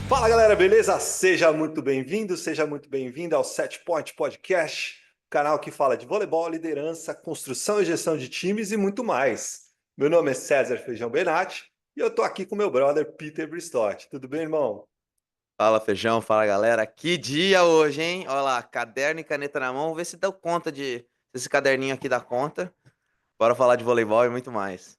Fala galera, beleza? Seja muito bem-vindo, seja muito bem-vinda ao Set Point Podcast, canal que fala de voleibol, liderança, construção e gestão de times e muito mais. Meu nome é César Feijão Benatti e eu tô aqui com meu brother Peter Bristotti. Tudo bem, irmão? Fala, Feijão, fala, galera. Que dia hoje, hein? Olha lá, caderno e caneta na mão. Vamos ver se deu conta de esse caderninho aqui dá conta. Bora falar de voleibol e muito mais.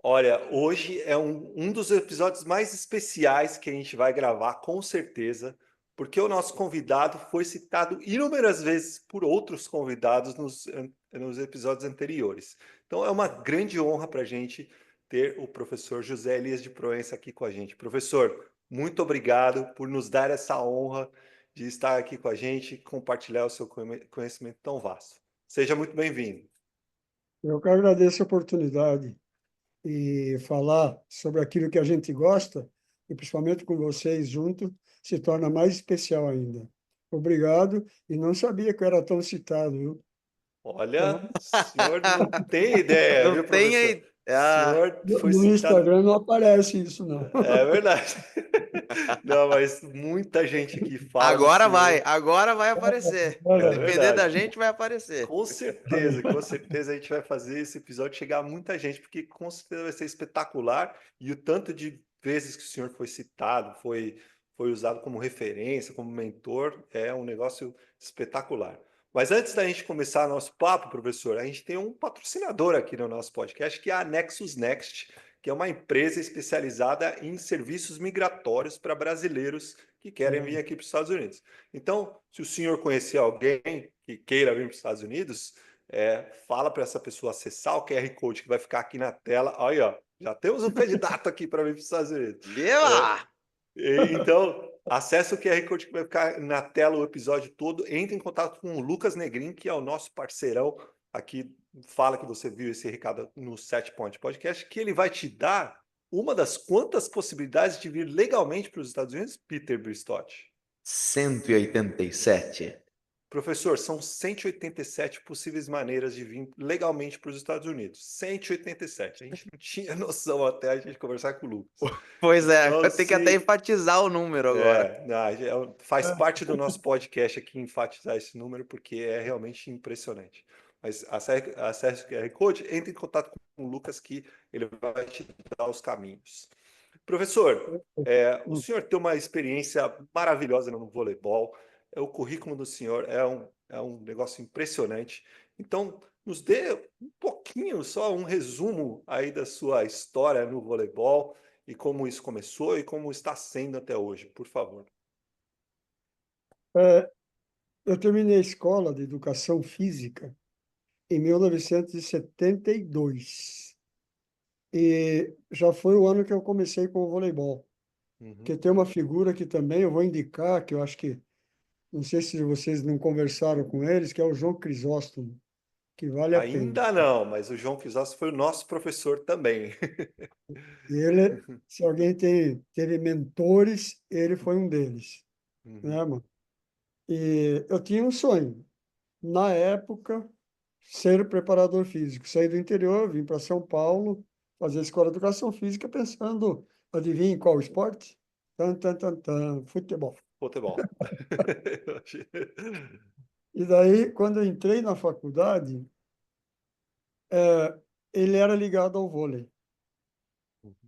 Olha, hoje é um dos episódios mais especiais que a gente vai gravar, com certeza, porque o nosso convidado foi citado inúmeras vezes por outros convidados nos episódios anteriores. Então é uma grande honra para a gente ter o professor José Elias de Proença aqui com a gente. Professor, muito obrigado por nos dar essa honra de estar aqui com a gente e compartilhar o seu conhecimento tão vasto. Seja muito bem-vindo. Eu que agradeço a oportunidade e falar sobre aquilo que a gente gosta, e principalmente com vocês junto, se torna mais especial ainda. Obrigado, e não sabia que eu era tão citado, viu? Então, Olha, o senhor não tem ideia, Não viu, tem professor? aí. O senhor foi no citado. Instagram não aparece isso, não. É verdade. Não, mas muita gente aqui fala do senhor. Agora vai aparecer. Se É depender da verdade. gente, vai aparecer. Com certeza a gente vai fazer esse episódio chegar a muita gente, porque com certeza vai ser espetacular. E o tanto de vezes que o senhor foi citado, foi usado como referência, como mentor, é um negócio espetacular. Mas antes da gente começar nosso papo, professor, a gente tem um patrocinador aqui no nosso podcast, que é a Nexus Next, que é uma empresa especializada em serviços migratórios para brasileiros que querem vir aqui para os Estados Unidos. Então, se o senhor conhecer alguém que queira vir para os Estados Unidos, fala para essa pessoa acessar o QR Code que vai ficar aqui na tela. Aí, ó, já temos um candidato aqui para vir para os Estados Unidos. É, Viva! então, acesse o QR Code que vai ficar na tela o episódio todo. Entre em contato com o Lucas Negrin, que é o nosso parceirão aqui. Fala que você viu esse recado no Set Point Podcast, que ele vai te dar uma das quantas possibilidades de vir legalmente para os Estados Unidos, Peter Bristotti. 187. Professor, são 187 possíveis maneiras de vir legalmente para os Estados Unidos. 187. A gente não tinha noção até a gente conversar com o Lucas. Pois é, Então, tem que até se enfatizar o número agora. faz parte do nosso podcast aqui enfatizar esse número, porque é realmente impressionante. Mas acesse o QR Code, entre em contato com o Lucas que ele vai te dar os caminhos. Professor, o senhor tem uma experiência maravilhosa no voleibol, o currículo do senhor é um negócio impressionante. Então, nos dê um pouquinho, só um resumo aí da sua história no voleibol e como isso começou e como está sendo até hoje, por favor. É, eu terminei a escola de educação física em 1972. E já foi o ano que eu comecei com o voleibol. Uhum. Que tem uma figura que também eu vou indicar, que eu acho que, não sei se vocês não conversaram com eles, que é o João Crisóstomo, que vale a pena. Ainda não, mas o João Crisóstomo foi o nosso professor também. Ele, se alguém teve mentores, ele foi um deles, Uhum. né, mano? E eu tinha um sonho, na época, ser preparador físico. Saí do interior, vim para São Paulo, fazer escola de educação física, pensando, adivinha em qual esporte? Futebol. Futebol. E daí, quando eu entrei na faculdade, ele era ligado ao vôlei.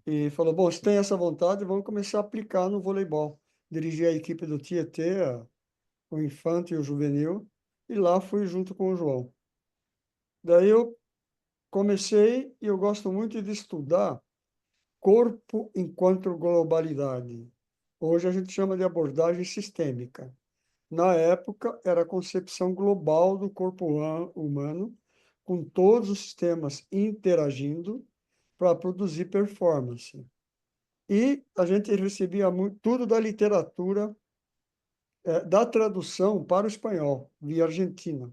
E falou, bom, você tem essa vontade, vamos começar a aplicar no voleibol. Dirigi a equipe do Tietê, o infanto e o juvenil, e lá fui junto com o João. Daí eu comecei, e eu gosto muito de estudar corpo enquanto globalidade. Hoje a gente chama de abordagem sistêmica. Na época, era a concepção global do corpo humano, com todos os sistemas interagindo para produzir performance. E a gente recebia tudo da literatura, da tradução para o espanhol, via Argentina.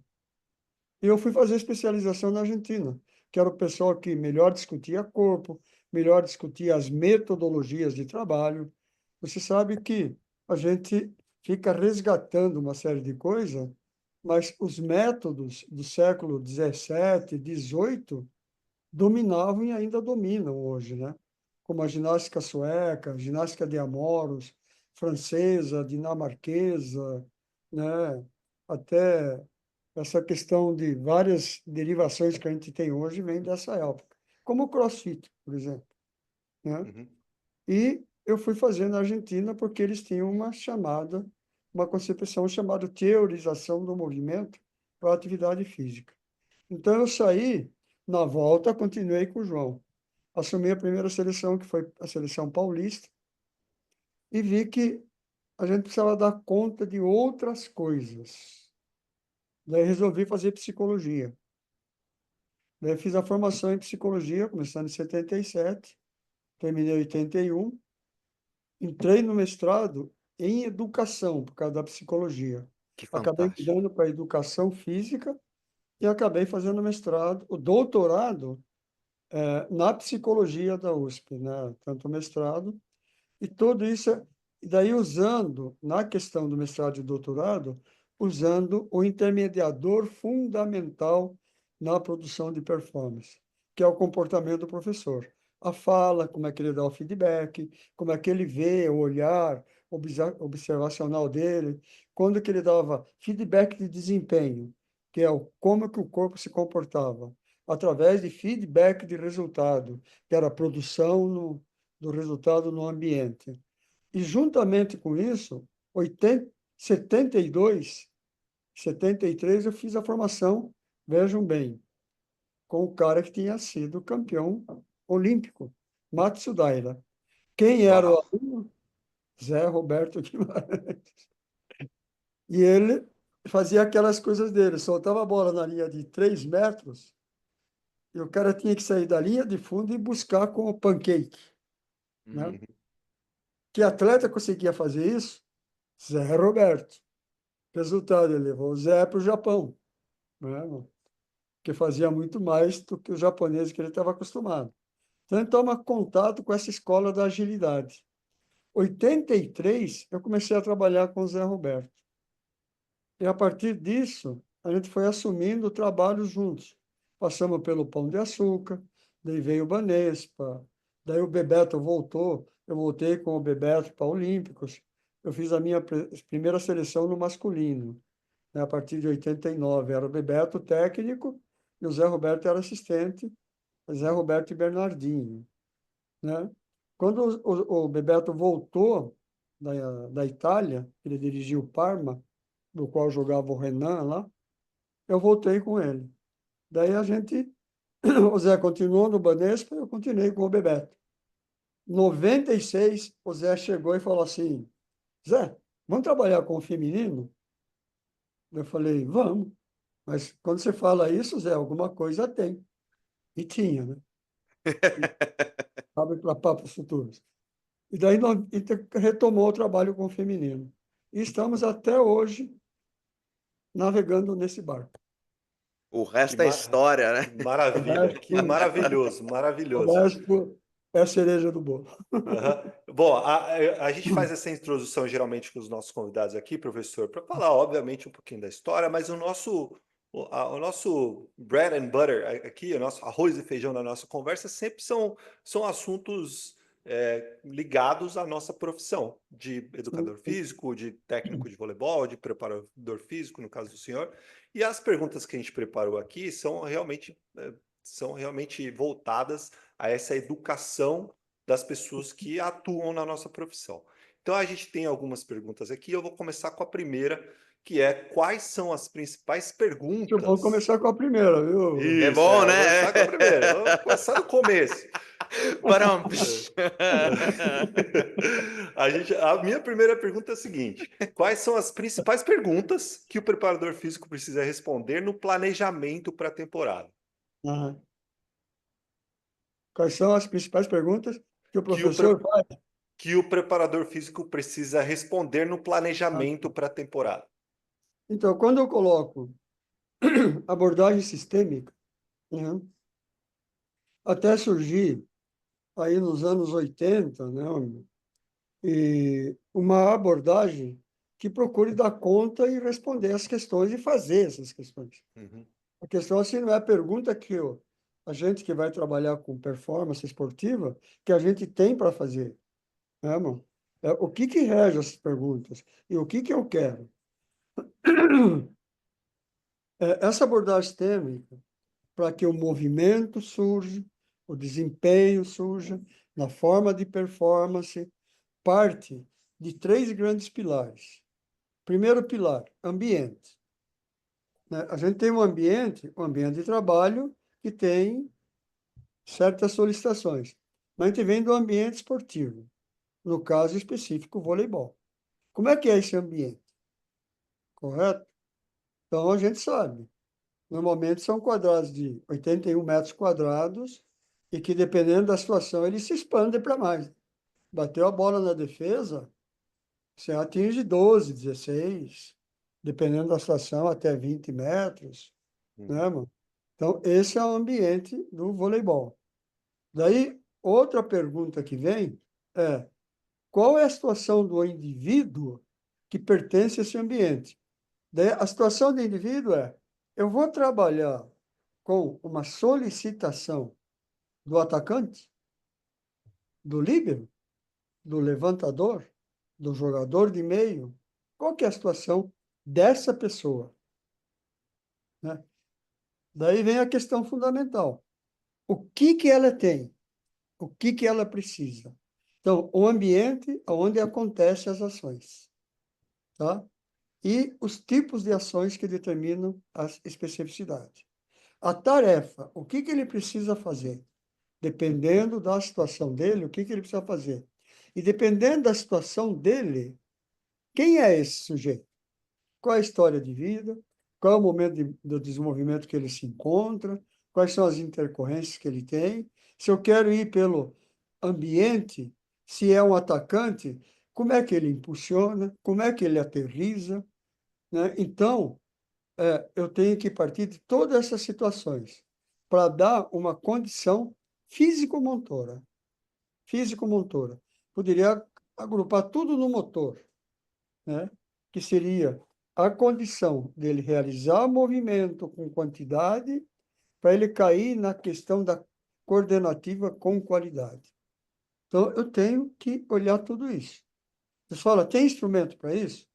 E eu fui fazer especialização na Argentina, que era o pessoal que melhor discutia corpo, melhor discutia as metodologias de trabalho. Você sabe que a gente fica resgatando uma série de coisas, mas os métodos do século 17, 18 dominavam e ainda dominam hoje, né? Como a ginástica sueca, a ginástica de Amoros, francesa, dinamarquesa, né? Até essa questão de várias derivações que a gente tem hoje vem dessa época, como o CrossFit, por exemplo, né? Uhum. E eu fui fazer na Argentina porque eles tinham uma concepção chamada teorização do movimento para a atividade física. Então eu saí, na volta continuei com o João. Assumi a primeira seleção, que foi a seleção paulista, e vi que a gente precisava dar conta de outras coisas. Daí resolvi fazer psicologia. Daí fiz a formação em psicologia, começando em 77, terminei em 81. Entrei no mestrado em educação, por causa da psicologia. Que Acabei fantástico. mudando para educação física e acabei fazendo mestrado, o doutorado na psicologia da USP, né? Tanto o mestrado e tudo isso, e daí usando, na questão do mestrado e doutorado, usando o intermediador fundamental na produção de performance, que é o comportamento do professor. A fala, como é que ele dá o feedback, como é que ele vê o olhar observacional dele, quando que ele dava feedback de desempenho, que é como que o corpo se comportava, através de feedback de resultado, que era a produção do resultado no ambiente. E, juntamente com isso, 72, 73, eu fiz a formação, vejam bem, com o cara que tinha sido campeão olímpico, Matsudaira. Quem era o Uau. aluno? Zé Roberto Guimarães. E ele fazia aquelas coisas dele, soltava a bola na linha de 3 metros e o cara tinha que sair da linha de fundo e buscar com o pancake, né? Uhum. Que atleta conseguia fazer isso? Zé Roberto. Resultado, ele levou o Zé para o Japão, né? Que fazia muito mais do que o japonês que ele estava acostumado. Então, ele toma contato com essa escola da agilidade. Em 83, eu comecei a trabalhar com o Zé Roberto. E, a partir disso, a gente foi assumindo o trabalho juntos. Passamos pelo Pão de Açúcar, daí veio o Banespa, daí o Bebeto voltou, eu voltei com o Bebeto para Olímpicos. Eu fiz a minha primeira seleção no masculino, né, a partir de 89. Era o Bebeto técnico e o Zé Roberto era assistente, Zé Roberto e Bernardinho, né? Quando o Bebeto voltou da Itália, ele dirigiu o Parma, do qual jogava o Renan lá, eu voltei com ele. Daí a gente, o Zé continuou no Banespa, eu continuei com o Bebeto. Em 96, o Zé chegou e falou assim: Zé, vamos trabalhar com o feminino? Eu falei: vamos. Mas quando você fala isso, Zé, alguma coisa tem. E tinha, né? Abre para papos futuros. E daí nós retomou o trabalho com o feminino. E estamos até hoje navegando nesse barco. O Que resto é história, né? O maravilha, que resto, maravilhoso, o maravilhoso. resto é a cereja do bolo. Aham. Bom, a gente faz essa introdução geralmente com os nossos convidados aqui, professor, para falar, obviamente, um pouquinho da história, mas o nosso bread and butter aqui, o nosso arroz e feijão da nossa conversa sempre são assuntos ligados à nossa profissão de educador físico, de técnico de voleibol, de preparador físico, no caso do senhor. E as perguntas que a gente preparou aqui são realmente voltadas a essa educação das pessoas que atuam na nossa profissão. Então a gente tem algumas perguntas aqui. Eu vou começar com a primeira, que é quais são as principais Eu vou perguntas? começar com a primeira, viu? É Isso, bom, eu vou né? começar com a primeira. Vamos começar do começo. Barão. A minha primeira pergunta é a seguinte: quais são as principais perguntas que o preparador físico precisa responder no planejamento para a temporada? Aham. Quais são as principais perguntas que o Que o, pre- professor faz? que o preparador físico precisa responder no Ah, planejamento para a temporada? então, quando eu coloco abordagem sistêmica, né, até surgir aí nos anos 80, né, e uma abordagem que procure dar conta e responder as questões e fazer essas questões. Uhum. A questão assim não é a pergunta que a gente que vai trabalhar com performance esportiva, que a gente tem para fazer, né, irmão? O que que rege essas perguntas? E o que que eu quero? Essa abordagem sistêmica, para que o movimento surja, o desempenho surja, na forma de performance, parte de três grandes pilares. Primeiro pilar, ambiente. Né? A gente tem um ambiente de trabalho, que tem certas solicitações. Mas a gente vem do ambiente esportivo, no caso específico, o voleibol. Como é que é esse ambiente? Correto? Então, a gente sabe. Normalmente são quadrados de 81 metros quadrados e que, dependendo da situação, ele se expande para mais. Bateu a bola na defesa, você atinge 12, 16, dependendo da situação, até 20 metros, né, Uhum. mano? Então, esse é o ambiente do voleibol. Daí, outra pergunta que vem é: qual é a situação do indivíduo que pertence a esse ambiente? Daí, a situação do indivíduo é: eu vou trabalhar com uma solicitação do atacante, do líbero, do levantador, do jogador de meio. Qual que é a situação dessa pessoa, né? Daí vem a questão fundamental. O que que ela tem? O que que ela precisa? Então, o ambiente onde acontecem as ações, tá? E os tipos de ações que determinam as especificidades. A tarefa, o que que ele precisa fazer? Dependendo da situação dele, o que que ele precisa fazer? E dependendo da situação dele, quem é esse sujeito? Qual é a história de vida? Qual é o momento do desenvolvimento que ele se encontra? Quais são as intercorrências que ele tem? Se eu quero ir pelo ambiente, se é um atacante, como é que ele impulsiona? Como é que ele aterriza? Né? Então, eu tenho que partir de todas essas situações para dar uma condição físico-motora. Físico-motora. Poderia agrupar tudo no motor, né? Que seria a condição dele realizar movimento com quantidade para ele cair na questão da coordenativa com qualidade. Então, eu tenho que olhar tudo isso. Você fala, tem instrumento para isso?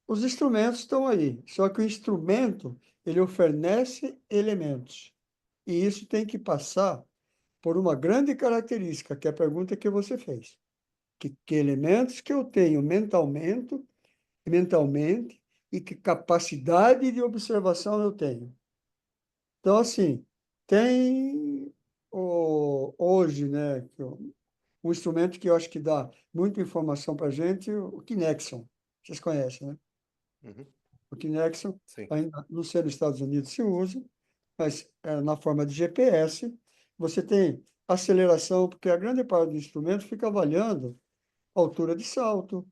Os instrumentos estão aí, só que o instrumento, ele oferece elementos. E isso tem que passar por uma grande característica, que é a pergunta que você fez. Que elementos que eu tenho mentalmente e que capacidade de observação eu tenho. Então, assim, tem hoje, né, um instrumento que eu acho que dá muita informação para a gente, o Kinexon. Vocês conhecem, né? Uhum. O Kinexon, Sim. ainda não sei nos Estados Unidos se usa, mas na forma de GPS, você tem aceleração, porque a grande parte do instrumento fica avaliando altura de salto,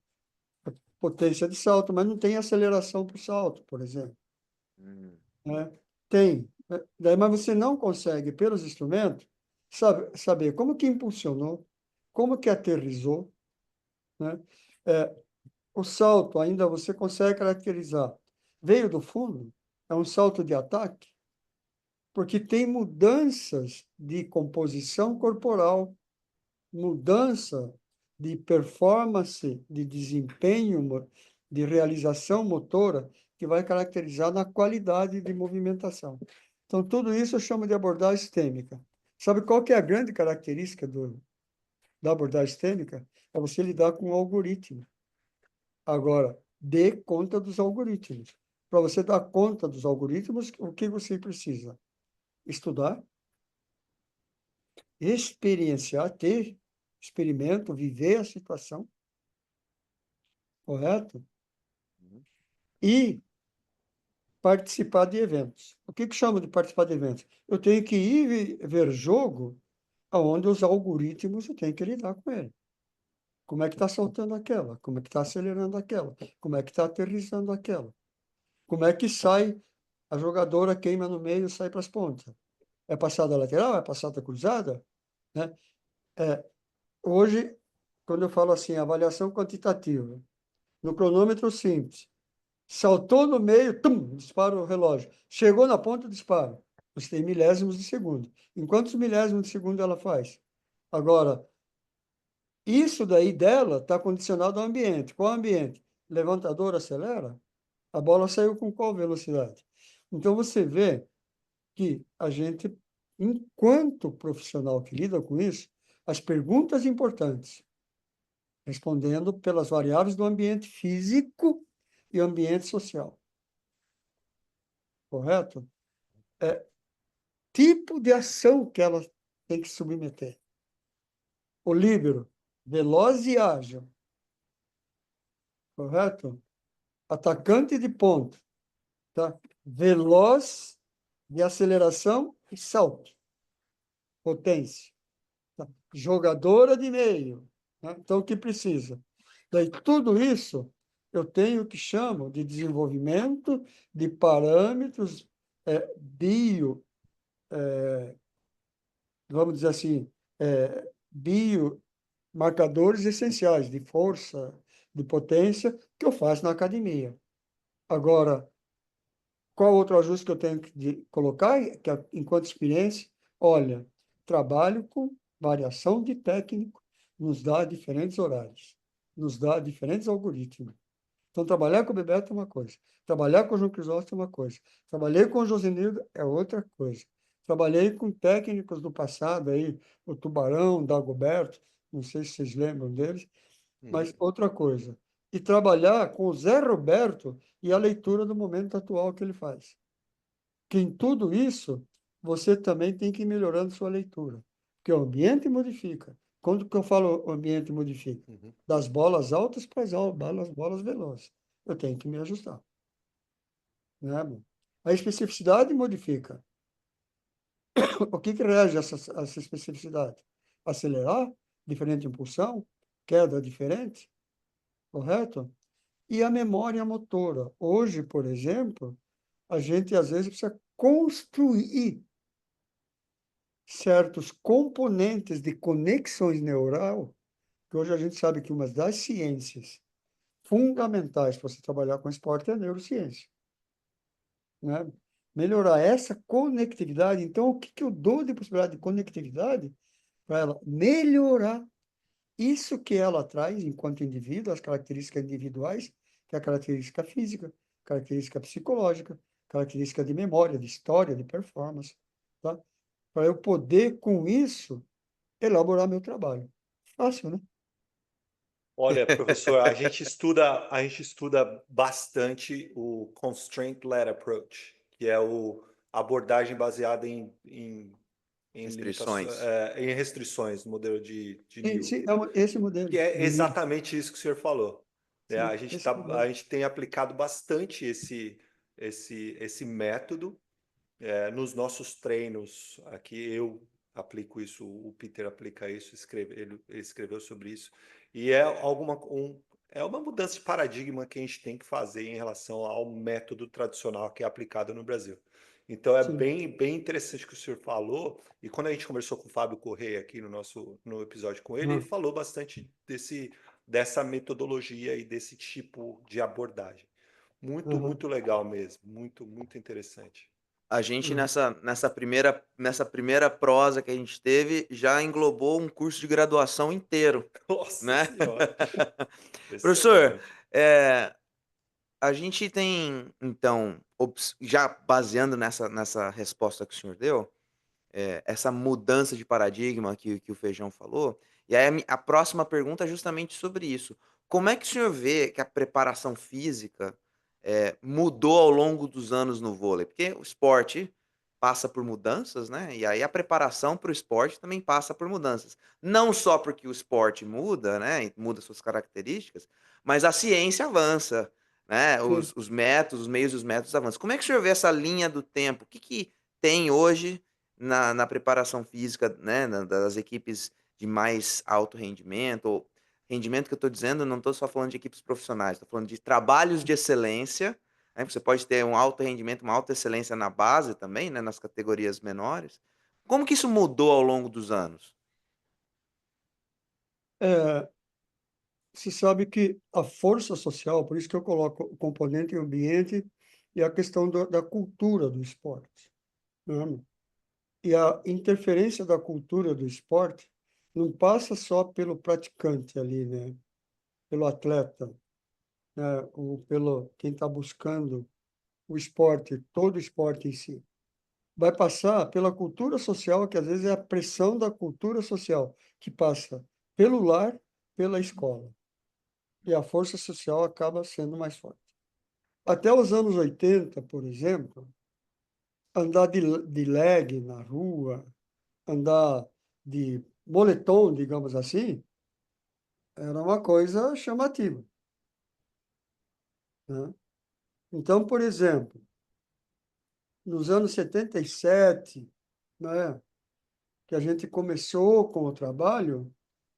potência de salto, mas não tem aceleração para o salto, por exemplo. Hum. Né? Tem, né? Daí, mas você não consegue, pelos instrumentos, saber como que impulsionou, como que aterrissou, né? É, o salto ainda você consegue caracterizar. Veio do fundo, é um salto de ataque, porque tem mudanças de composição corporal, mudança de performance, de desempenho, de realização motora, que vai caracterizar na qualidade de movimentação. Então, tudo isso eu chamo de abordagem sistêmica. Sabe qual que é a grande característica da abordagem sistêmica? É você lidar com o algoritmo. Agora, dê conta dos algoritmos. Para você dar conta dos algoritmos, o que você precisa? Estudar, experienciar, ter experimento, viver a situação, correto? Uhum. E participar de eventos. O que que chama de participar de eventos? Eu tenho que ir ver jogo onde os algoritmos eu tenho que lidar com ele. Como é que está soltando aquela? Como é que está acelerando aquela? Como é que está aterrissando aquela? Como é que sai, a jogadora queima no meio e sai para as pontas? É passada lateral? É passada cruzada? Né? É, hoje, quando eu falo assim, avaliação quantitativa, no cronômetro simples, saltou no meio, tum, dispara o relógio. Chegou na ponta, dispara. Você tem milésimos de segundo. Em quantos milésimos de segundo ela faz? Agora, Isso daí dela está condicionado ao ambiente. Qual ambiente? Levantador acelera, a bola saiu com qual velocidade? Então você vê que a gente, enquanto profissional que lida com isso, as perguntas importantes, respondendo pelas variáveis do ambiente físico e ambiente social, correto? Tipo de ação que ela tem que submeter. O líbero, veloz e ágil, correto? Atacante de ponta, tá? Veloz de aceleração e salto, potência. Tá? Jogadora de meio, né? Então, o que precisa? Daí, tudo isso eu tenho o que chamo de desenvolvimento de parâmetros bio, vamos dizer assim, biomarcadores essenciais de força, de potência, que eu faço na academia. Agora, qual outro ajuste que eu tenho que colocar, que enquanto experiência? Olha, trabalho com variação de técnico, nos dá diferentes horários, nos dá diferentes algoritmos. Então, trabalhar com o Bebeto é uma coisa, trabalhar com o João Crisóstomo é uma coisa, trabalhei com o Josenildo é outra coisa. Trabalhei com técnicos do passado, aí, o Tubarão, o Dagoberto, não sei se vocês lembram deles, mas outra coisa. E trabalhar com o Zé Roberto e a leitura do momento atual que ele faz. Que em tudo isso, você também tem que ir melhorando sua leitura. Porque o ambiente modifica. Quando que eu falo o ambiente modifica? Uhum. Das bolas altas para as bolas velozes. Eu tenho que me ajustar. Né, amor? A especificidade modifica. O que rege essa especificidade? Acelerar, diferente impulsão, queda diferente, correto? E a memória motora. Hoje, por exemplo, a gente às vezes precisa construir certos componentes de conexões neural, que hoje a gente sabe que uma das ciências fundamentais para você trabalhar com esporte é a neurociência, né? Melhorar essa conectividade. Então, o que eu dou de possibilidade de conectividade para ela melhorar isso que ela traz enquanto indivíduo, as características individuais, que é a característica física, característica psicológica, característica de memória, de história, de performance, tá? Para eu poder, com isso, elaborar meu trabalho. Fácil, né? Olha, professor, a gente estuda bastante o Constraint-Led Approach, que é a abordagem baseada em limitações, Restrições. em restrições, no modelo de New. Esse modelo Que é de nível. exatamente isso que o senhor falou. Né? Sim, esse A modelo. gente tem aplicado bastante esse método nos nossos treinos. Aqui eu aplico isso, o Peter aplica isso, ele escreveu sobre isso. E é uma mudança de paradigma que a gente tem que fazer em relação ao método tradicional que é aplicado no Brasil. Então é Sim. bem interessante o que o senhor falou. E quando a gente conversou com o Fábio Correia aqui no episódio com ele, ele Ah, falou bastante dessa metodologia e desse tipo de abordagem. aham, Muito legal mesmo, muito interessante. A gente aham. nessa primeira prosa que a gente teve, já englobou um curso de graduação inteiro, Nossa né. senhora, Professor, impressionante. a gente tem então, já baseando nessa resposta que o senhor deu, essa mudança de paradigma que o Feijão falou, e aí a próxima pergunta é justamente sobre isso. Como é que o senhor vê que a preparação física, mudou ao longo dos anos no vôlei? Porque o esporte passa por mudanças, né, e aí a preparação para o esporte também passa por mudanças. Não só porque o esporte muda, né, e muda suas características, mas a ciência avança, né, Sim. os métodos, os meios e os métodos avançam. Como é que o senhor vê essa linha do tempo? O que tem hoje na preparação física, né, das equipes de mais alto rendimento, ou rendimento que eu estou dizendo, não estou só falando de equipes profissionais, estou falando de trabalhos de excelência, né, você pode ter um alto rendimento, uma alta excelência na base também, né, nas categorias menores. Como que isso mudou ao longo dos anos? É, se sabe que a força social, por isso que eu coloco o componente ambiente e a questão da cultura do esporte, né? E a interferência da cultura do esporte não passa só pelo praticante ali, né? Pelo atleta, né? Ou pelo quem está buscando o esporte, todo o esporte em si. Vai passar pela cultura social, que às vezes é a pressão da cultura social, que passa pelo lar, pela escola. E a força social acaba sendo mais forte. Até os anos 80, por exemplo, andar de leg na rua, andar de moletom, digamos assim, era uma coisa chamativa, né? Então, por exemplo, nos anos 77, né, que a gente começou com o trabalho,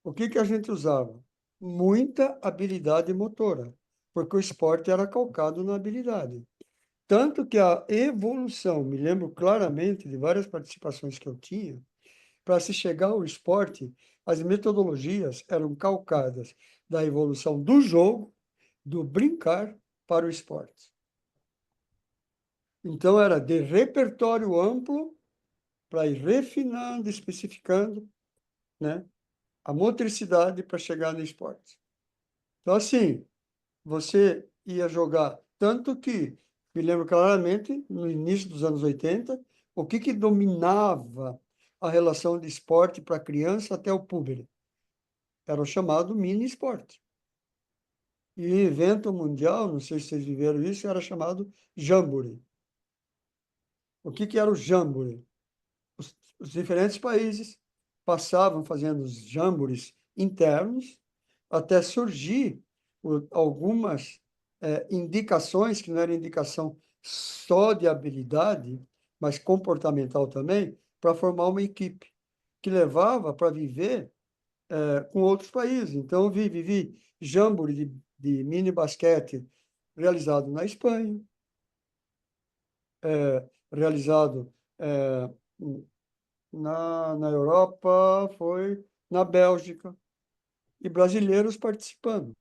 o que que a gente usava? Muita habilidade motora, porque o esporte era calcado na habilidade. Tanto que a evolução, me lembro claramente de várias participações que eu tinha, para se chegar ao esporte, as metodologias eram calcadas da evolução do jogo, do brincar para o esporte. Então, era de repertório amplo para ir refinando, especificando, né, a motricidade para chegar no esporte. Então, assim, você ia jogar, tanto que, me lembro claramente, no início dos anos 80, o que que dominava a relação de esporte para a criança até o púbere? Era o chamado mini esporte. E evento mundial, não sei se vocês viveram isso, era chamado Jamboree. O que que era o Jamboree? Os diferentes países passavam fazendo os jamborees internos até surgir algumas indicações, que não era indicação só de habilidade, mas comportamental também, para formar uma equipe, que levava para viver com outros países. Então, eu vivi jamboree de mini basquete realizado na Espanha, realizado na Europa, foi na Bélgica, e brasileiros participando.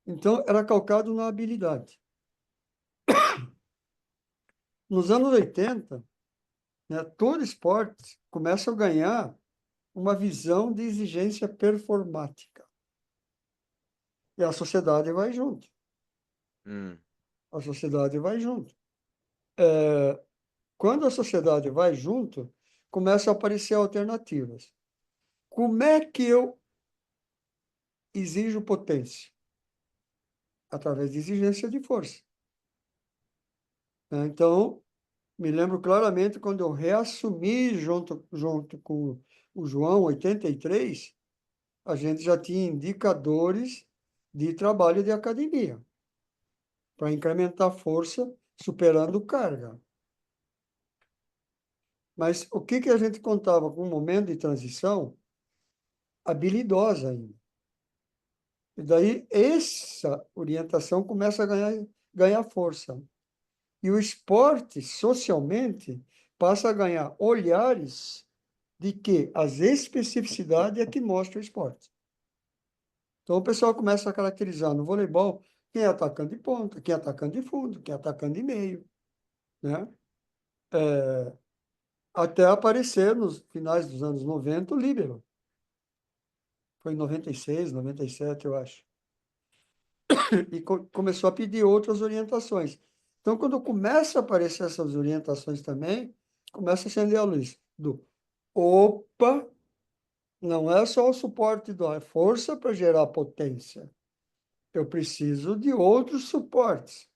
Então, era calcado na habilidade. Nos anos 80, né, todo esporte começa a ganhar uma visão de exigência performática. E a sociedade vai junto. A sociedade vai junto. Quando a sociedade vai junto, começam a aparecer alternativas. Como é que eu exijo potência? Através de exigência de força. Então, me lembro claramente quando eu reassumi junto com o João, 83, a gente já tinha indicadores de trabalho de academia para incrementar força, superando carga. Mas o que que a gente contava com um momento de transição habilidosa ainda. E daí essa orientação começa a ganhar força. E o esporte, socialmente, passa a ganhar olhares de que as especificidades é que mostra o esporte. Então, o pessoal começa a caracterizar no voleibol quem é atacante de ponta, quem é atacante de fundo, quem é atacante de meio, né? Até aparecer nos finais dos anos 90 o líbero. Foi em 96, 97, eu acho. E começou a pedir outras orientações. Então, quando começa a aparecer essas orientações também, começa a acender a luz do opa, não é só o suporte da força para gerar potência. Eu preciso de outros suportes.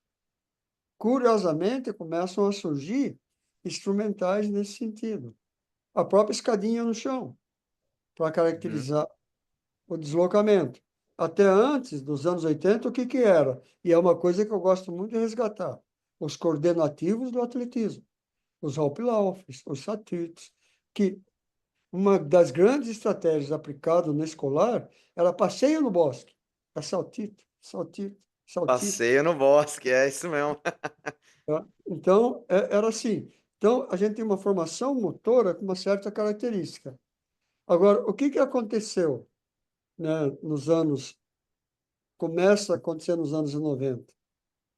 Curiosamente, começam a surgir instrumentais nesse sentido. A própria escadinha no chão, para caracterizar o deslocamento. Até antes dos anos 80, o que que era? E é uma coisa que eu gosto muito de resgatar. Os coordenativos do atletismo, os Hoplaufs, os Satites, que uma das grandes estratégias aplicadas no escolar era passeio no bosque. É saltito, saltito, saltito. Passeio no bosque, é isso mesmo. Tá? Então, era assim. Então, a gente tem uma formação motora com uma certa característica. Agora, o que que aconteceu, né, começa a acontecer nos anos 90?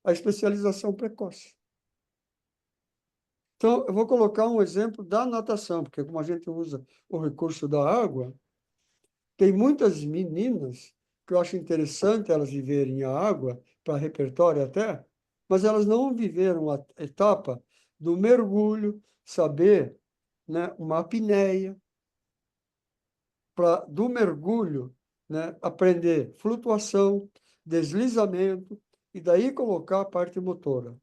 A especialização precoce. Então, eu vou colocar um exemplo da natação, porque como a gente usa o recurso da água, tem muitas meninas que eu acho interessante elas viverem a água, para repertório até, mas elas não viveram a etapa do mergulho, saber, né, uma apneia, para do mergulho, né, aprender flutuação, deslizamento, e daí colocar a parte motora.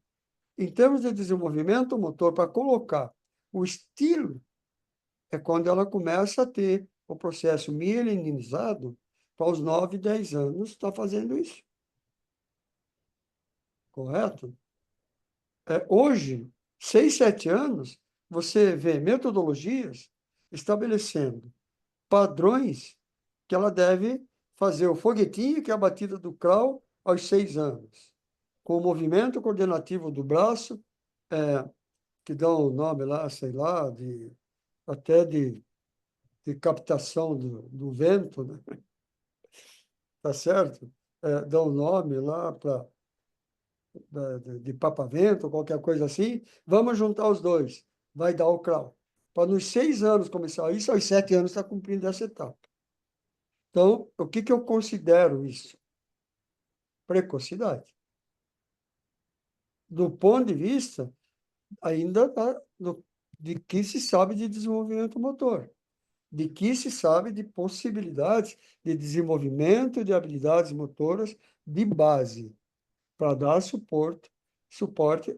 Em termos de desenvolvimento motor, para colocar o estilo, é quando ela começa a ter o processo mielinizado, para os 9, 10 anos, está fazendo isso. Correto? Hoje, 6, 7 anos, você vê metodologias estabelecendo padrões que ela deve fazer o foguetinho, que é a batida do crawl, aos 6 anos, com o movimento coordenativo do braço, que dá o nome lá, sei lá, até de captação do vento, né? Tá certo? Dá um nome lá de papavento, qualquer coisa assim. Vamos juntar os dois, vai dar o crawl. Para nos 6 anos começar isso, aos 7 anos está cumprindo essa etapa. Então, o que eu considero isso? Precocidade. Do ponto de vista, ainda de que se sabe de desenvolvimento motor, de que se sabe de possibilidades de desenvolvimento de habilidades motoras de base, para dar suporte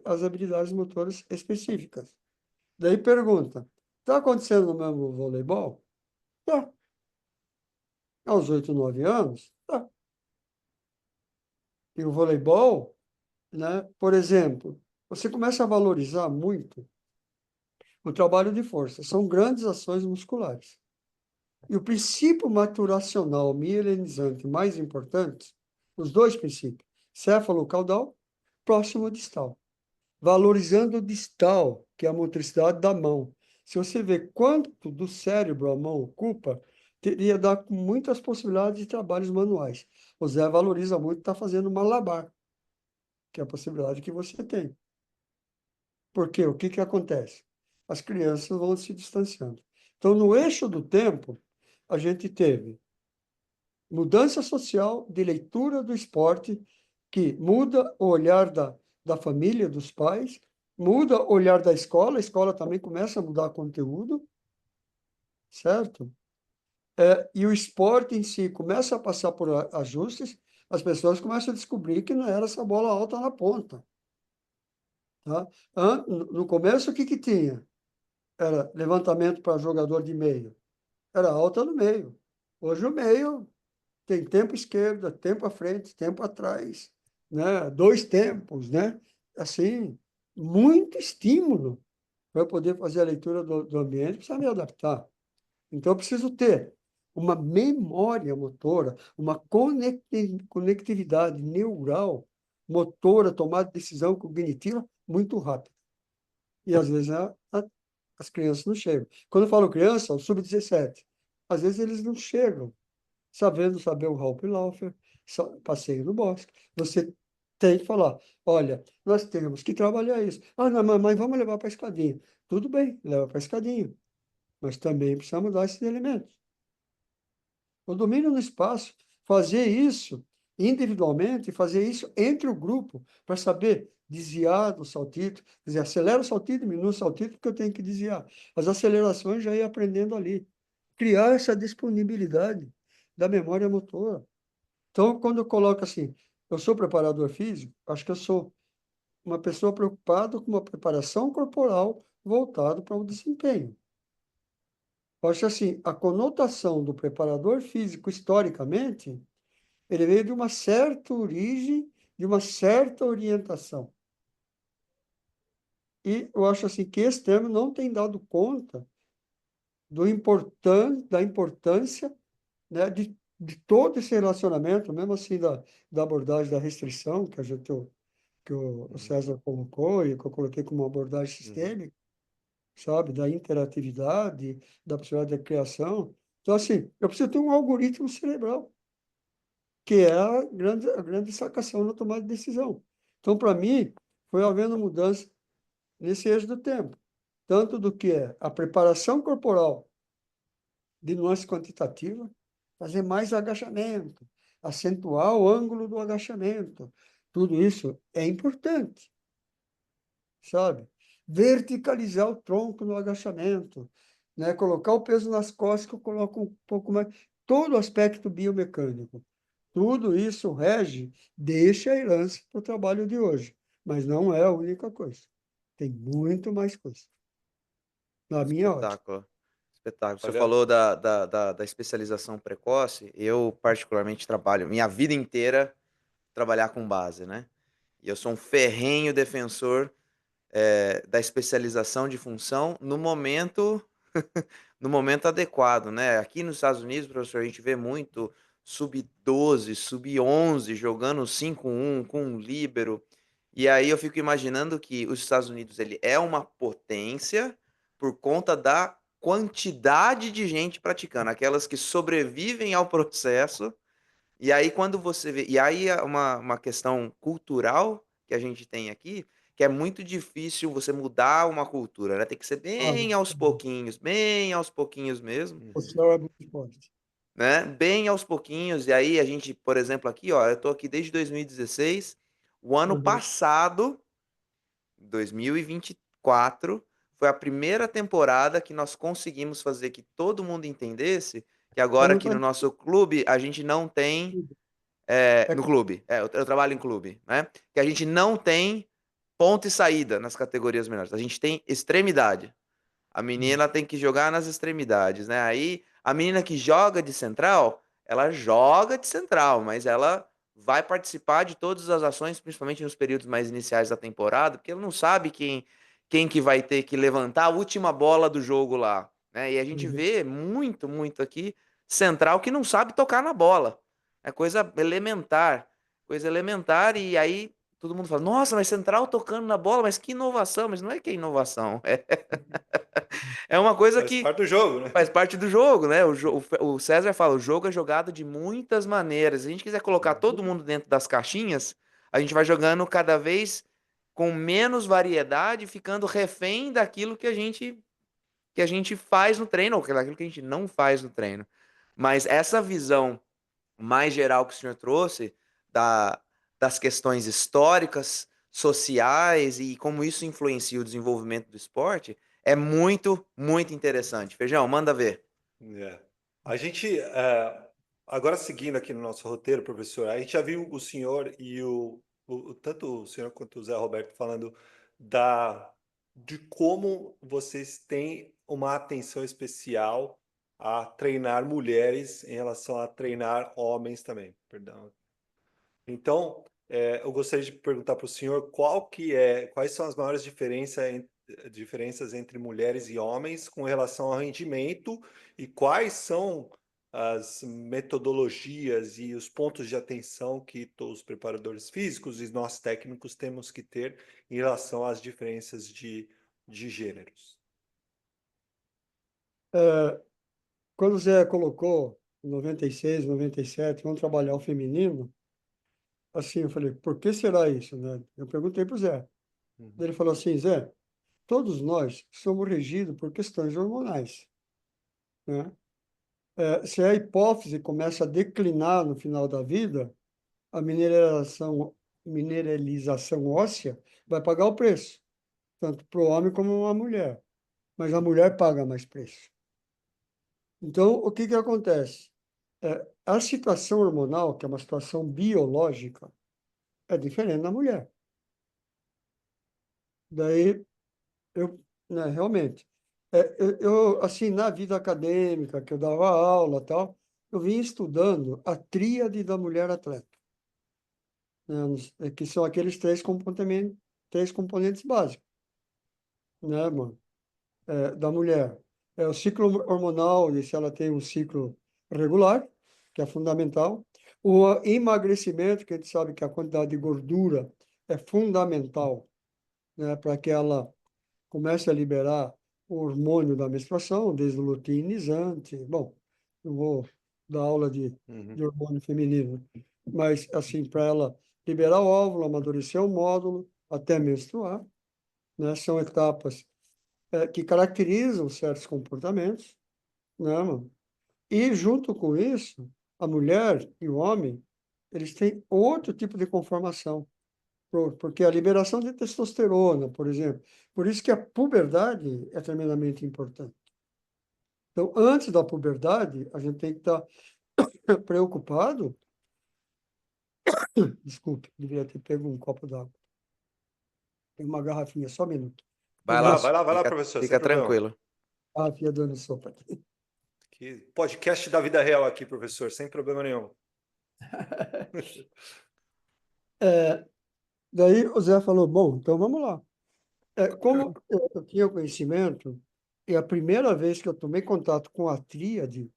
às habilidades motoras específicas. Daí pergunta, está acontecendo no mesmo voleibol? Tá. Aos 8, 9 anos? Tá. E o voleibol, né? Por exemplo, você começa a valorizar muito o trabalho de força. São grandes ações musculares. E o princípio maturacional mielinizante mais importante, os dois princípios, céfalo-caudal, próximo distal. Valorizando o distal, que é a motricidade da mão. Se você vê quanto do cérebro a mão ocupa, teria dar muitas possibilidades de trabalhos manuais. O Zé valoriza muito estar fazendo malabar, que é a possibilidade que você tem. Porque o que acontece? As crianças vão se distanciando. Então, no eixo do tempo, a gente teve mudança social de leitura do esporte, que muda o olhar da família, dos pais, muda o olhar da escola, a escola também começa a mudar conteúdo, certo? E o esporte em si começa a passar por ajustes, as pessoas começam a descobrir que não era essa bola alta na ponta. Tá? No começo, o que tinha? Era levantamento para jogador de meio. Era alta no meio. Hoje o meio tem tempo esquerda, tempo à frente, tempo atrás, né? 2 tempos, né? Assim, muito estímulo para eu poder fazer a leitura do ambiente, precisa me adaptar. Então, eu preciso ter uma memória motora, uma conectividade neural, motora, tomada de decisão cognitiva muito rápida. E, às vezes, as crianças não chegam. Quando eu falo criança, o sub-17, às vezes eles não chegam sabendo saber o Hauptlaufer, passeio no bosque. Você tem que falar, olha, nós temos que trabalhar isso. Ah, não, mas vamos levar para a escadinha. Tudo bem, leva para a escadinha. Mas também precisamos dar esses elementos. O domínio no espaço, fazer isso individualmente, fazer isso entre o grupo, para saber desviar do saltito, quer dizer, acelera o saltito, diminui o saltito, porque eu tenho que desviar. As acelerações já ia aprendendo ali. Criar essa disponibilidade da memória motora. Então, quando eu coloco assim, eu sou preparador físico, acho que eu sou uma pessoa preocupada com uma preparação corporal voltada para o desempenho. Eu acho assim, a conotação do preparador físico, historicamente, ele veio de uma certa origem, de uma certa orientação. E eu acho assim que esse termo não tem dado conta da importância, né, de todo esse relacionamento, mesmo assim da abordagem da restrição, que o César colocou e que eu coloquei como abordagem sistêmica, sabe, da interatividade, da possibilidade da criação. Então, assim, eu preciso ter um algoritmo cerebral, que é a grande sacação na tomada de decisão. Então, para mim, foi havendo mudança nesse eixo do tempo. tanto do que é a preparação corporal de nuance quantitativa, fazer mais agachamento, acentuar o ângulo do agachamento. Tudo isso é importante, sabe? Verticalizar o tronco no agachamento, né? Colocar o peso nas costas, que eu coloco um pouco mais. Todo o aspecto biomecânico. Tudo isso rege, deixa a herança para o trabalho de hoje. Mas não é a única coisa. Tem muito mais coisa, na minha ótica. Espetáculo. Espetáculo. Você Olha, falou da especialização precoce. Eu, particularmente, trabalho minha vida inteira trabalhar com base, né? E eu sou um ferrenho defensor da especialização de função no momento no momento adequado, né? Aqui nos Estados Unidos, professor, a gente vê muito sub-12, sub-11 jogando 5-1 com um líbero. E aí eu fico imaginando que os Estados Unidos ele é uma potência por conta da quantidade de gente praticando, aquelas que sobrevivem ao processo. E aí quando você vê, e aí é uma questão cultural que a gente tem aqui, que é muito difícil você mudar uma cultura, né? Tem que ser Ah, bem aos pouquinhos mesmo, o uhum, céu é muito forte. né? Bem aos pouquinhos. E aí a gente, por exemplo, aqui, ó, eu tô aqui desde 2016. O ano Uhum. passado, 2024, foi a primeira temporada que nós conseguimos fazer que todo mundo entendesse que Você agora não aqui está no nosso clube a gente não tem entendido. É no clube. Eu trabalho em clube, né? Que a gente não tem ponta e saída nas categorias menores. A gente tem extremidade. A menina tem que jogar nas extremidades, né? Aí a menina que joga de central, ela joga de central, mas ela vai participar de todas as ações, principalmente nos períodos mais iniciais da temporada, porque ela não sabe quem que vai ter que levantar a última bola do jogo lá, né? E a gente Uhum. vê muito, muito aqui central que não sabe tocar na bola. É coisa elementar e aí todo mundo fala: "Nossa, mas central tocando na bola, mas que inovação!" Mas não é que é inovação, é uma coisa faz que parte do jogo, né? faz parte do jogo, né? O César fala, o jogo é jogado de muitas maneiras. Se a gente quiser colocar todo mundo dentro das caixinhas, a gente vai jogando cada vez com menos variedade, ficando refém daquilo que a gente faz no treino, ou daquilo que a gente não faz no treino. Mas essa visão mais geral que o senhor trouxe da, das questões históricas, sociais e como isso influencia o desenvolvimento do esporte é muito, muito interessante. Feijão, manda ver. É. A gente, agora seguindo aqui no nosso roteiro, professor, a gente já viu o senhor e tanto o senhor quanto o Zé Roberto falando de como vocês têm uma atenção especial a treinar mulheres em relação a treinar homens também, perdão. Então, eu gostaria de perguntar para o senhor quais são as maiores diferenças entre mulheres e homens com relação ao rendimento e quais são as metodologias e os pontos de atenção que os preparadores físicos e nós técnicos temos que ter em relação às diferenças de gêneros. Quando o Zé colocou em 96, 97, vamos trabalhar o feminino, assim, eu falei, por que será isso, né? Eu perguntei para o Zé. Uhum, Ele falou assim, Zé, todos nós somos regidos por questões hormonais, né? Se a hipófise começa a declinar no final da vida, a mineralização óssea vai pagar o preço, tanto para o homem como a mulher. Mas a mulher paga mais preço. Então, o que que acontece? A situação hormonal, que é uma situação biológica, é diferente na mulher. Daí, eu, né, realmente, assim, na vida acadêmica, que eu dava aula e tal, eu vim estudando a tríade da mulher atleta, né, que são aqueles três componentes básicos, né, mano, da mulher. É o ciclo hormonal, e se ela tem um ciclo regular, que é fundamental. O emagrecimento, que a gente sabe que a quantidade de gordura é fundamental, né, para que ela comece a liberar o hormônio da menstruação, desde o luteinizante. Bom, eu vou dar aula de uhum, hormônio feminino, mas, assim, para ela liberar o óvulo, amadurecer o módulo, até menstruar, né, são etapas que caracterizam certos comportamentos, né, mano? E junto com isso, a mulher e o homem, eles têm outro tipo de conformação, porque a liberação de testosterona, por exemplo, por isso que a puberdade é tremendamente importante. Então, antes da puberdade, a gente tem que estar preocupado. Desculpe, devia ter pego um copo d'água. Tem uma garrafinha, só um minuto. Vai Pegar lá, Vai lá, fica, professor, sem fica problema. tranquilo. a garrafinha dando sopa aqui. Que podcast da vida real aqui, professor, sem problema nenhum. Daí o Zé falou, bom, então vamos lá. Como eu tinha conhecimento, e a primeira vez que eu tomei contato com a tríade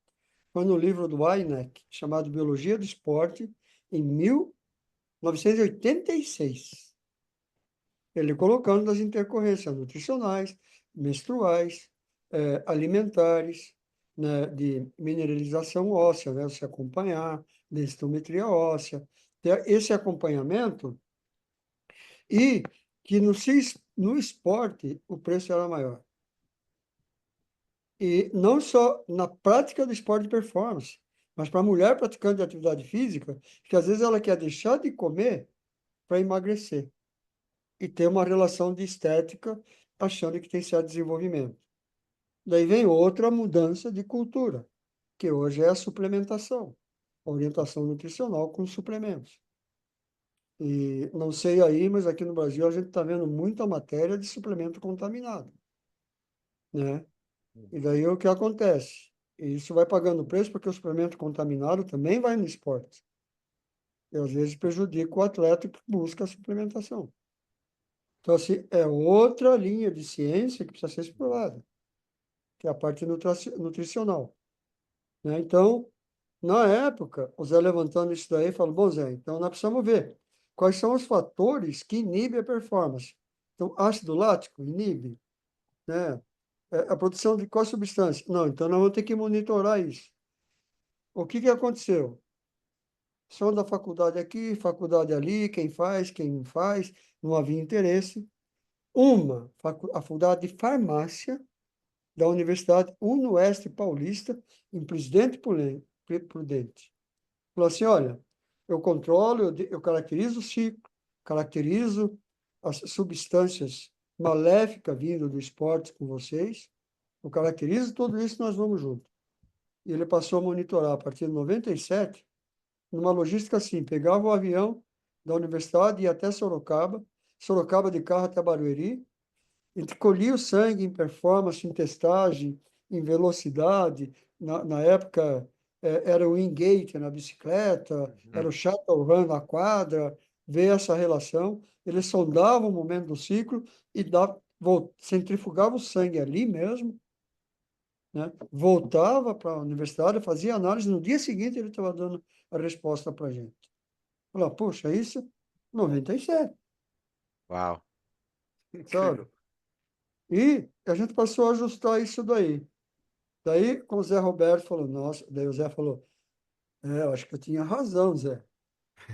foi no livro do Weineck, chamado Biologia do Esporte, em 1986. Ele colocando as intercorrências nutricionais, menstruais, alimentares, né, de mineralização óssea, né, se acompanhar, densitometria óssea, ter esse acompanhamento, e que no esporte o preço era maior. E não só na prática do esporte de performance, mas para a mulher praticante de atividade física, que às vezes ela quer deixar de comer para emagrecer e ter uma relação de estética achando que tem certo desenvolvimento. Daí vem outra mudança de cultura, que hoje é a suplementação, a orientação nutricional com suplementos. E não sei aí, mas aqui no Brasil a gente está vendo muita matéria de suplemento contaminado, né? E daí o que acontece? Isso vai pagando preço porque o suplemento contaminado também vai no esporte. E às vezes prejudica o atleta que busca a suplementação. Então, assim, é outra linha de ciência que precisa ser explorada, que é a parte nutricional, né? Então, na época, o Zé levantando isso daí, falou, bom, Zé, então nós precisamos ver quais são os fatores que inibem a performance. Então, ácido lático inibe, né? A produção de qual substância? Não, então nós vamos ter que monitorar isso. O que aconteceu? São da faculdade aqui, faculdade ali, quem não faz, não havia interesse. A faculdade de farmácia da Universidade Unoeste Paulista, em Presidente Prudente. Falou assim, olha, eu controlo, eu caracterizo o ciclo, caracterizo as substâncias maléficas vindo do esporte com vocês, eu caracterizo tudo isso, nós vamos junto. E ele passou a monitorar a partir de 97, numa logística assim, pegava o avião da universidade e ia até Sorocaba, Sorocaba de carro até Barueri, e colhia o sangue em performance, em testagem, em velocidade. Na época, era o Wingate na bicicleta, era o shuttle run na quadra, ver essa relação. Eles sondavam o momento do ciclo e centrifugava o sangue ali mesmo, né? Voltava para a universidade, fazia análise, no dia seguinte ele estava dando a resposta para a gente. Falei, poxa, isso 97, Uau. sabe? Incrível. E a gente passou a ajustar isso daí. Daí, com o Zé Roberto, falou, nossa, daí o Zé falou, eu acho que eu tinha razão, Zé.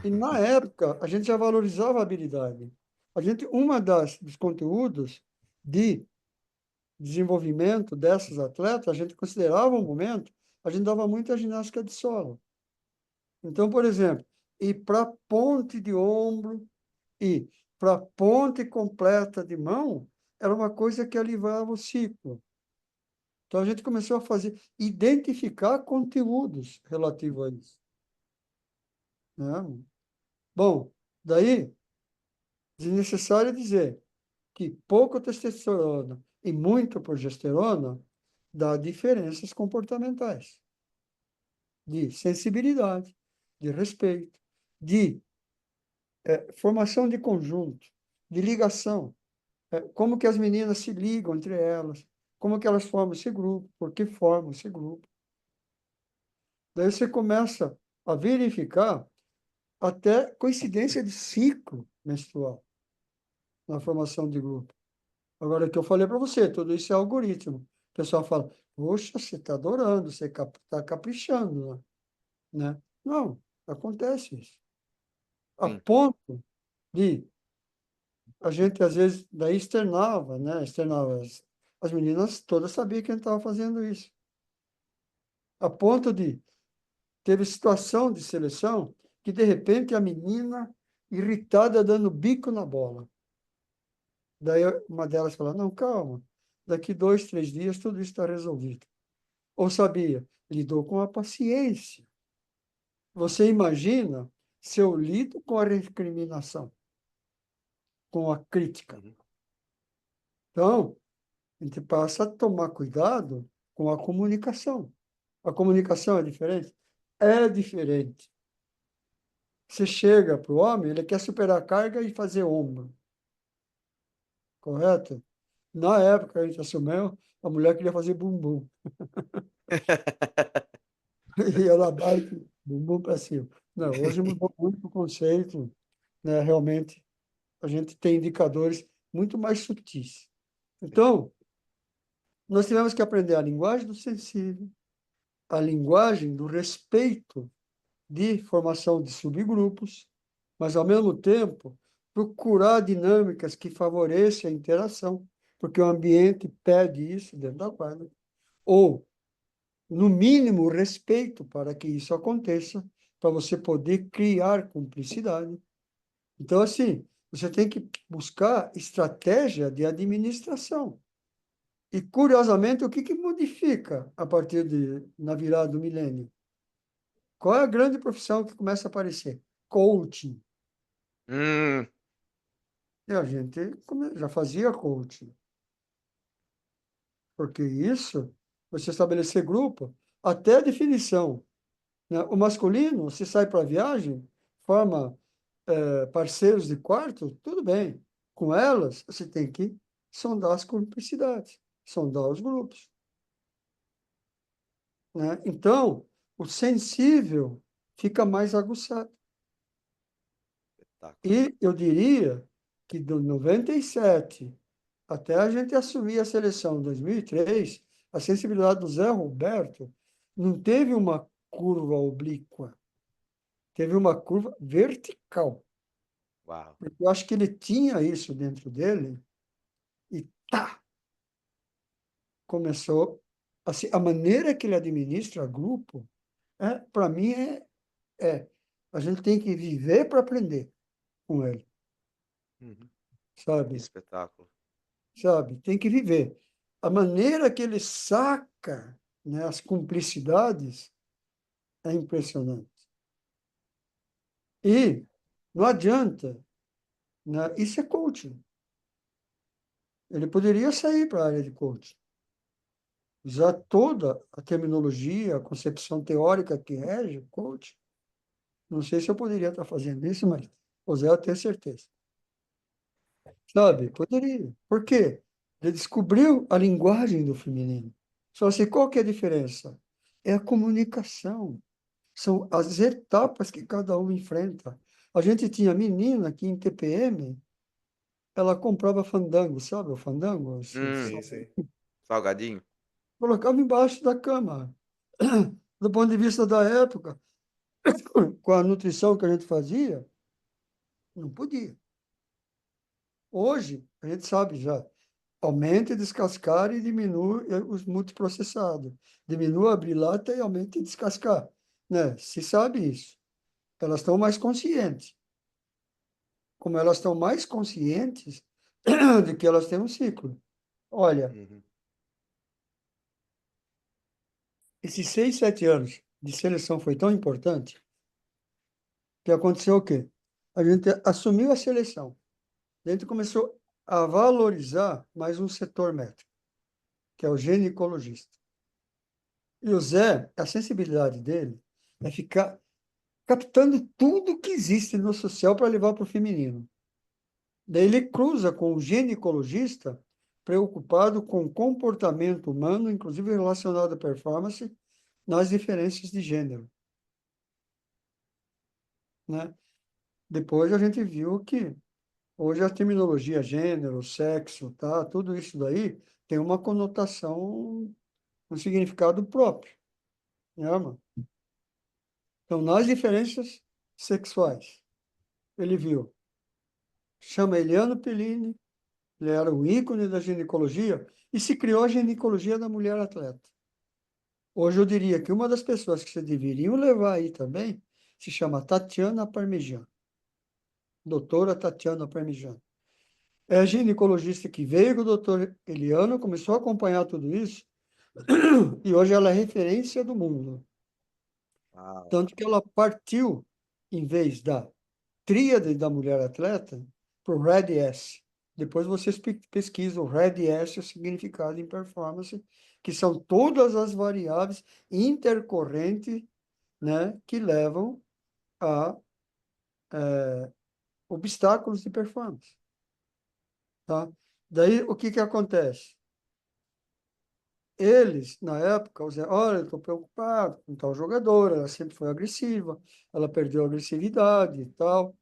E na época, a gente já valorizava a habilidade. Dos conteúdos de desenvolvimento dessas atletas, a gente considerava um momento, a gente dava muita ginástica de solo. Então, por exemplo, ir para ponte de ombro e para ponte completa de mão era uma coisa que alivava o ciclo. Então, a gente começou a identificar conteúdos relativos a isso, né? Bom, daí, desnecessário dizer que pouco testosterona e muito progesterona dá diferenças comportamentais, de sensibilidade, de respeito, de formação de conjunto, de ligação. Como que as meninas se ligam entre elas, como que elas formam esse grupo, por que formam esse grupo. Daí você começa a verificar até coincidência de ciclo menstrual na formação de grupo. Agora, o que eu falei para você, tudo isso é algoritmo. O pessoal fala, poxa, você está adorando, você está caprichando, né? Não, acontece isso. A Sim. ponto de a gente, às vezes, daí externava, né? Externava as meninas todas sabiam que a gente estava fazendo isso. A ponto de, teve situação de seleção que, de repente, a menina, irritada, dando bico na bola. Daí uma delas falou, não, calma, daqui 2, 3 dias tudo isso está resolvido. Ou sabia, lidou com a paciência. Você imagina se eu lido com a recriminação, com a crítica. Uhum. Então, a gente passa a tomar cuidado com a comunicação. A comunicação é diferente? É diferente. Você chega para o homem, ele quer superar a carga e fazer ombro. Correto? Na época que a gente assumiu, a mulher queria fazer bumbum. Ia lá baixo, bumbum para cima. Não, hoje mudou muito o conceito, né? Realmente, a gente tem indicadores muito mais sutis. Então, nós tivemos que aprender a linguagem do sensível, a linguagem do respeito de formação de subgrupos, mas, ao mesmo tempo, procurar dinâmicas que favoreçam a interação, porque o ambiente pede isso dentro da quadra. Ou, no mínimo, respeito para que isso aconteça, para você poder criar cumplicidade. Então, assim, você tem que buscar estratégia de administração. E, curiosamente, o que que modifica a partir de, na virada do milênio? Qual é a grande profissão que começa a aparecer? Coaching. Hum, E a gente já fazia coaching, porque isso, você estabelecer grupo, até a definição, né? O masculino, se sai para viagem, forma parceiros de quarto, tudo bem. Com elas, você tem que sondar as cumplicidades, sondar os grupos, né? Então, o sensível fica mais aguçado. espetáculo. E eu diria que do 97 até a gente assumir a seleção em 2003, a sensibilidade do Zé Roberto não teve uma curva oblíqua, teve uma curva vertical. Uau. Porque eu acho que ele tinha isso dentro dele e tá, começou assim, a maneira que ele administra grupo, para mim é a gente tem que viver para aprender com ele, Uhum. Que sabe? espetáculo. Sabe? Tem que viver. A maneira que ele saca, né, as cumplicidades é impressionante. E não adianta, né? Isso é coaching. Ele poderia sair para a área de coaching, usar toda a terminologia, a concepção teórica que rege o coaching. Não sei se eu poderia estar fazendo isso, mas o Zé eu tenho certeza. Sabe? Poderia. Por quê? Ele descobriu a linguagem do feminino. Só assim, qual que é a diferença? É a comunicação. São as etapas que cada um enfrenta. A gente tinha menina que em TPM, ela comprava fandango, sabe o fandango? Hum, Sim, sim. salgadinho? Colocava embaixo da cama. Do ponto de vista da época, com a nutrição que a gente fazia, não podia. Hoje, a gente sabe já, aumente descascar e diminui os multiprocessados. Diminua abrir lata e aumente e descascar. Né? Se sabe isso. Elas estão mais conscientes. Como elas estão mais conscientes de que elas têm um ciclo. Olha, Uhum. esses 6, 7 anos de seleção foi tão importante que aconteceu o quê? A gente assumiu a seleção. A gente começou a valorizar mais um setor médico, que é o ginecologista. E o Zé, a sensibilidade dele é ficar captando tudo que existe no social para levar para o feminino. Daí ele cruza com o ginecologista preocupado com o comportamento humano, inclusive relacionado à performance, nas diferenças de gênero, né? Depois a gente viu que hoje a terminologia gênero, sexo, tá, tudo isso daí tem uma conotação, um significado próprio, né, mano? Então, nas diferenças sexuais, ele viu, chama Eliano Pellini, ele era o ícone da ginecologia, e se criou a ginecologia da mulher atleta. Hoje eu diria que uma das pessoas que vocês deveriam levar aí também se chama Tatiana Parmegian, doutora Tatiana Parmegian. É a ginecologista que veio com o doutor Eliano, começou a acompanhar tudo isso, e hoje ela é referência do mundo. Uau. Tanto que ela partiu, em vez da tríade da mulher atleta, para o Red S. Depois vocês pesquisam o Red S, o significado em performance, que são todas as variáveis intercorrentes, né, que levam a obstáculos de performance. Tá? Daí, o que acontece? Eles, na época, olha, eu estou preocupado com tal jogadora, ela sempre foi agressiva, ela perdeu a agressividade e tal.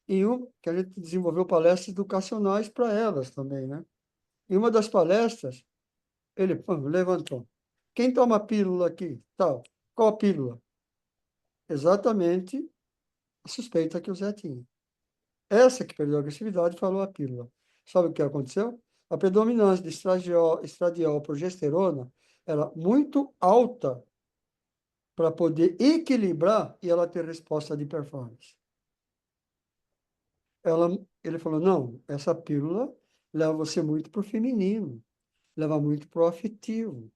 E que a gente desenvolveu palestras educacionais para elas também, né? Em uma das palestras, ele levantou. Quem toma pílula aqui? Tal. Qual a pílula? Exatamente a suspeita que o Zé tinha. Essa que perdeu a agressividade falou a pílula. Sabe o que aconteceu? A predominância de estradiol, progesterona era muito alta para poder equilibrar e ela ter resposta de performance. Ele falou, não, essa pílula leva você muito para o feminino, leva muito para o afetivo,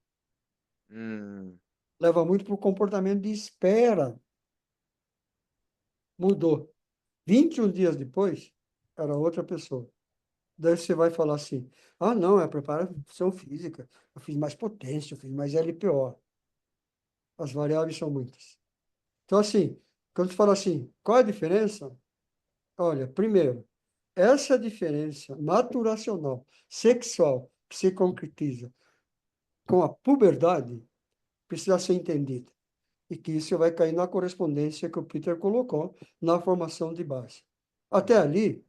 Hum, leva muito para o comportamento de espera. Mudou. 21 dias depois, era outra pessoa. Daí você vai falar assim, ah, não, é a preparação física, eu fiz mais potência, eu fiz mais LPO. As variáveis são muitas. Então, assim, quando você fala assim, qual é a diferença? Olha, primeiro, essa diferença maturacional, sexual, que se concretiza com a puberdade, precisa ser entendida. E que isso vai cair na correspondência que o Peter colocou na formação de base. Até ali,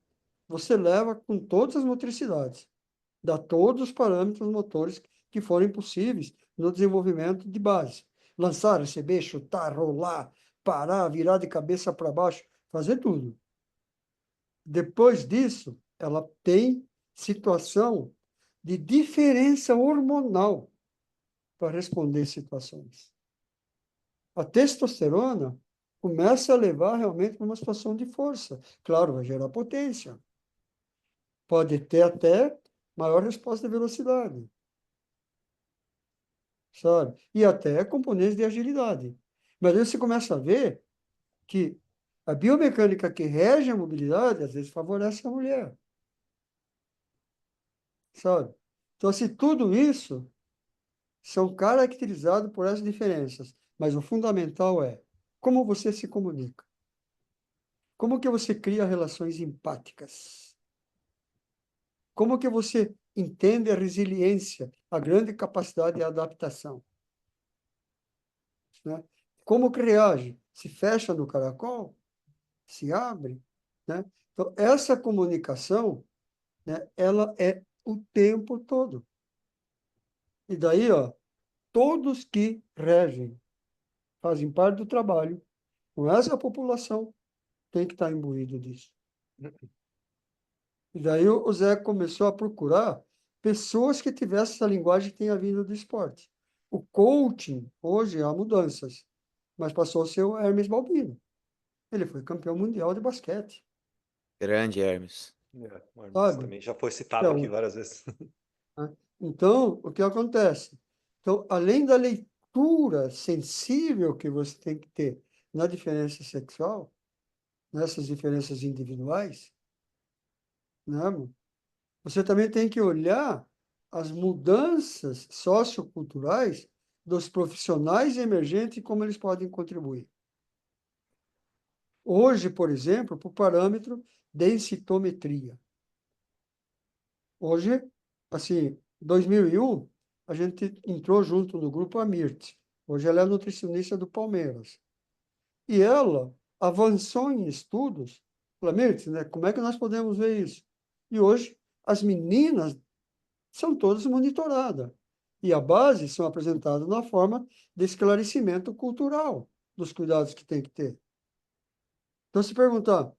você leva com todas as motricidades, dá todos os parâmetros motores que forem possíveis no desenvolvimento de base. Lançar, receber, chutar, rolar, parar, virar de cabeça para baixo, fazer tudo. Depois disso, ela tem situação de diferença hormonal para responder situações. A testosterona começa a levar realmente para uma situação de força. Claro, vai gerar potência. Pode ter até maior resposta de velocidade, sabe? E até componentes de agilidade. Mas aí você começa a ver que a biomecânica que rege a mobilidade, às vezes, favorece a mulher, sabe? Então, assim, tudo isso são caracterizados por essas diferenças. Mas o fundamental é como você se comunica. Como que você cria relações empáticas? Como que você entende a resiliência, a grande capacidade de adaptação? Né? Como que reage? Se fecha no caracol? Se abre? Né? Então, essa comunicação, né, ela é o tempo todo. E daí, ó, todos que regem, fazem parte do trabalho, com essa população, tem que estar imbuído disso. E daí o Zé começou a procurar pessoas que tivessem essa linguagem que tenha vindo do esporte. O coaching, hoje, há mudanças, mas passou a ser o Hermes Balbino. Ele foi campeão mundial de basquete, grande Hermes. O Hermes sabe? também já foi É citado aqui um, várias vezes. né? Então, o que acontece? Então, além da leitura sensível que você tem que ter na diferença sexual, nessas diferenças individuais, né, amor? Você também tem que olhar as mudanças socioculturais dos profissionais emergentes e como eles podem contribuir. Hoje, por exemplo, para o parâmetro densitometria. Hoje, assim, 2001, a gente entrou junto no grupo Amirt. Hoje ela é nutricionista do Palmeiras. E ela avançou em estudos. Falou, Amirt, né, como é que nós podemos ver isso? E hoje, as meninas são todas monitoradas. E a base são apresentadas na forma de esclarecimento cultural dos cuidados que tem que ter. Então, se perguntar,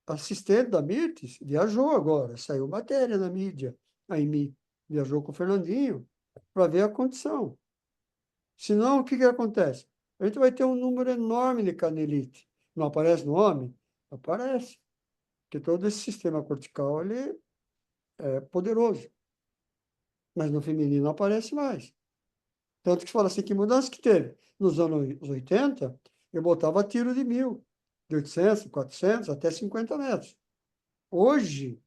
a assistente da Mirtes viajou agora, saiu matéria na mídia, a EMI. viajou com o Fernandinho para ver a condição. Senão, o que acontece? A gente vai ter um número enorme de canelite. Não aparece no homem? Aparece. Porque todo esse sistema cortical ele é poderoso. Mas no feminino aparece mais. Tanto que fala assim, que mudança que teve? Nos anos 80, eu botava tiro de 1.000, de 800, 400, até 50 metros. Hoje,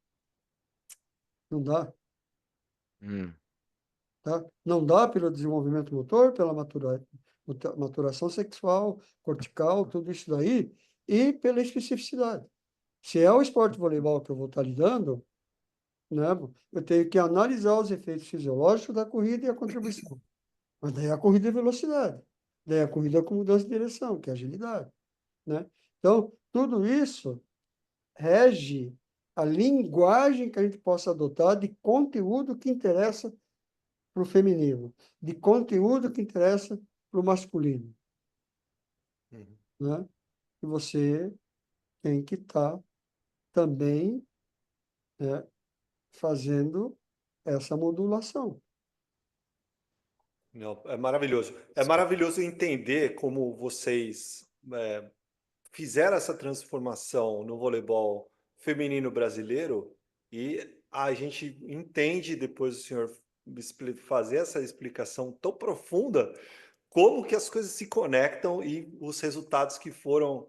não dá. Hum, Tá? Não dá pelo desenvolvimento motor, pela maturação sexual, cortical, tudo isso daí, e pela especificidade. Se é o esporte de voleibol que eu vou estar lidando, né, eu tenho que analisar os efeitos fisiológicos da corrida e a contribuição. Mas daí a corrida é velocidade. Daí a corrida com mudança de direção, que é agilidade. Né? Então, tudo isso rege a linguagem que a gente possa adotar de conteúdo que interessa para o feminino, de conteúdo que interessa para o masculino. Uhum. Né? E você tem que estar também, né, fazendo essa modulação. Não, é maravilhoso. É maravilhoso entender como vocês fizeram essa transformação no voleibol feminino brasileiro e a gente entende, depois do senhor fazer essa explicação tão profunda, como que as coisas se conectam e os resultados que foram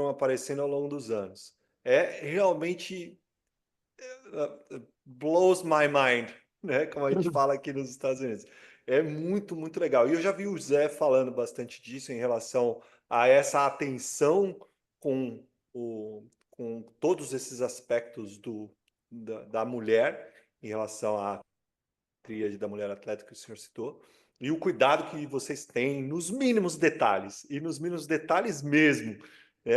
aparecendo ao longo dos anos. É realmente blows my mind, né? Como a gente fala aqui nos Estados Unidos. É muito, muito legal. E eu já vi o Zé falando bastante disso em relação a essa atenção com, com todos esses aspectos da mulher em relação à tríade da mulher atleta que o senhor citou. E o cuidado que vocês têm nos mínimos detalhes, e nos mínimos detalhes mesmo.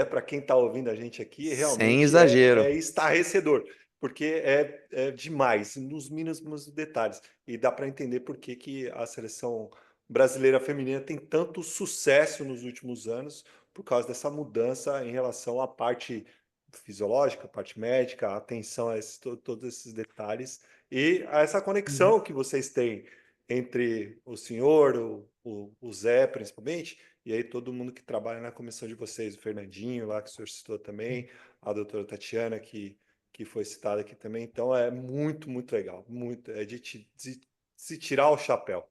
Para quem está ouvindo a gente aqui, sem realmente é exagero. estarrecedor, porque é demais, nos mínimos detalhes. E dá para entender por que a seleção brasileira feminina tem tanto sucesso nos últimos anos, por causa dessa mudança em relação à parte fisiológica, a parte médica, a atenção a todos esses detalhes e a essa conexão que vocês têm entre o senhor, o Zé, principalmente, e aí todo mundo que trabalha na comissão de vocês, o Fernandinho, lá que o senhor citou também, a doutora Tatiana, que foi citada aqui também. Então é muito, muito legal. Muito, é de se tirar o chapéu.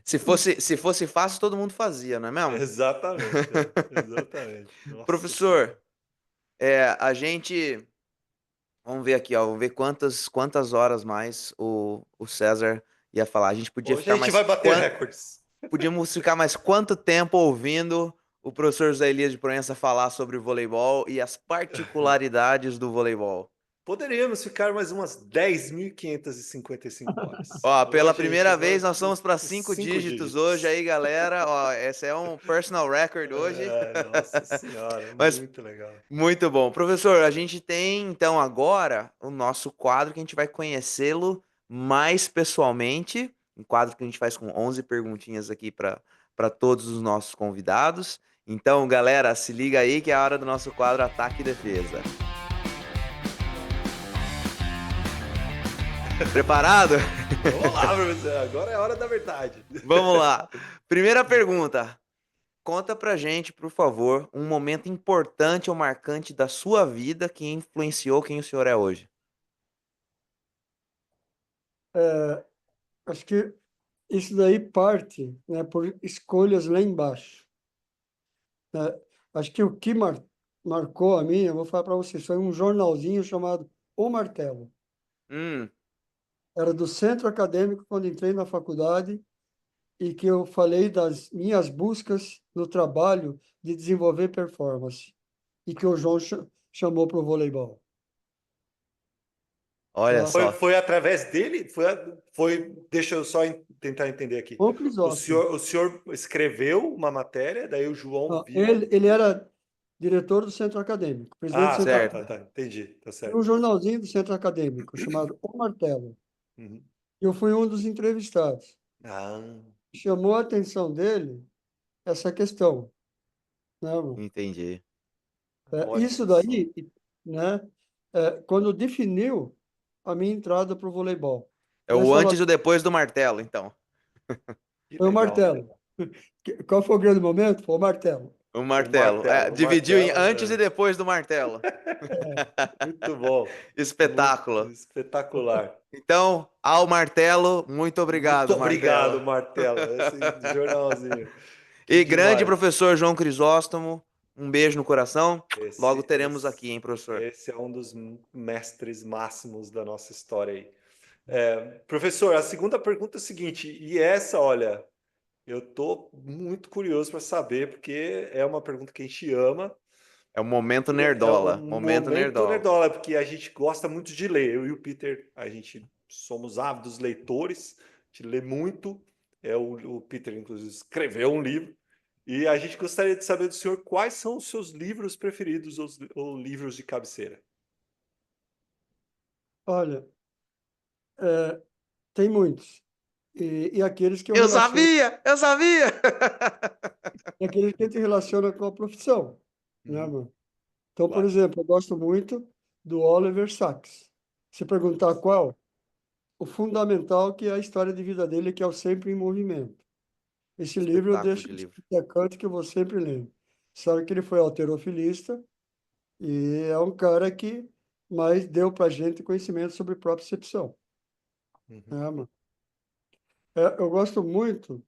Se fosse fácil, todo mundo fazia, não é mesmo? Exatamente, exatamente. Nossa Professor, Senhora. a gente. Vamos ver aqui, ó. Vamos ver quantas horas mais o César ia falar. A gente podia Hoje a ficar gente mais vai bater recordes. Podíamos ficar mais quanto tempo ouvindo o professor José Elias de Proença falar sobre o voleibol e as particularidades do voleibol. Poderíamos ficar mais umas 10.555 horas. Ó, pela Hoje a gente primeira vai vez nós para somos para os 5 cinco dígitos hoje dígitos. aí, galera. Ó, esse é um personal record hoje. Nossa Senhora, Mas muito legal. muito bom. Professor, a gente tem então agora o nosso quadro que a gente vai conhecê-lo mais pessoalmente. Um quadro que a gente faz com 11 perguntinhas aqui para todos os nossos convidados. Então, galera, se liga aí que é a hora do nosso quadro Ataque e Defesa. Preparado? Vamos lá, professor. Agora é a hora da verdade. Vamos lá. Primeira pergunta. Conta pra gente, por favor, um momento importante ou marcante da sua vida que influenciou quem o senhor é hoje. Acho que isso daí parte, né, por escolhas lá embaixo. Né? Acho que o que marcou a mim, eu vou falar para vocês, foi um jornalzinho chamado O Martelo. Hum, Era do centro acadêmico quando entrei na faculdade e que eu falei das minhas buscas no trabalho de desenvolver performance e que o João chamou para o voleibol. olha Tá? Foi, só. foi através dele? Deixa eu só tentar entender aqui. O O Crisóstomo. senhor, o senhor escreveu uma matéria, daí o João Não, viu. ele era diretor do centro acadêmico, presidente do Ah, centro tá, Certo. tá, tá. Entendi, tá Tinha um certo. jornalzinho do centro acadêmico chamado O Martelo. Uhum. Eu fui um dos entrevistados. Ah, Chamou a atenção dele essa questão, né, irmão? Entendi. Isso olha só. daí, né, quando definiu a minha entrada para o voleibol. É Eles o falaram, antes e o depois do martelo, então. Que foi o legal. martelo. Qual foi o grande momento? Foi o martelo. O O martelo. É, martelo. O dividiu em martelo antes e é depois do martelo. muito bom. Muito Espetáculo. espetacular. Então, ao martelo, muito Muito obrigado, obrigado, martelo. Martelo. Esse jornalzinho. Que E grande demais. professor João Crisóstomo, um beijo no coração. Logo Esse, teremos esse, aqui, hein, professor? esse é um dos mestres máximos da nossa história aí. Professor, a segunda pergunta é a seguinte, e essa, olha, eu tô muito curioso para saber, porque é uma pergunta que a gente ama, É o momento e é um nerdola. Momento momento nerdola. nerdola, porque a gente gosta muito de ler. Eu e o Peter, a gente somos ávidos leitores, a gente lê muito. O Peter, inclusive, escreveu um livro. E a gente gostaria de saber do senhor quais são os seus livros preferidos ou livros de cabeceira. Olha, é, tem muitos. E aqueles que eu Eu relaciono, sabia! Eu sabia! e aqueles que a gente relaciona com a profissão, né, Uhum, mano? Então, por claro. exemplo, eu gosto muito do Oliver Sacks. Se perguntar qual, o fundamental que é a história de vida dele, que é o Sempre em Movimento. Esse livro eu Espetáculo deixo de livro. de canto que eu vou sempre lendo. Sabe que ele foi halterofilista e é um cara que mais deu para gente conhecimento sobre propriocepção, né, Uhum, mano? Eu gosto muito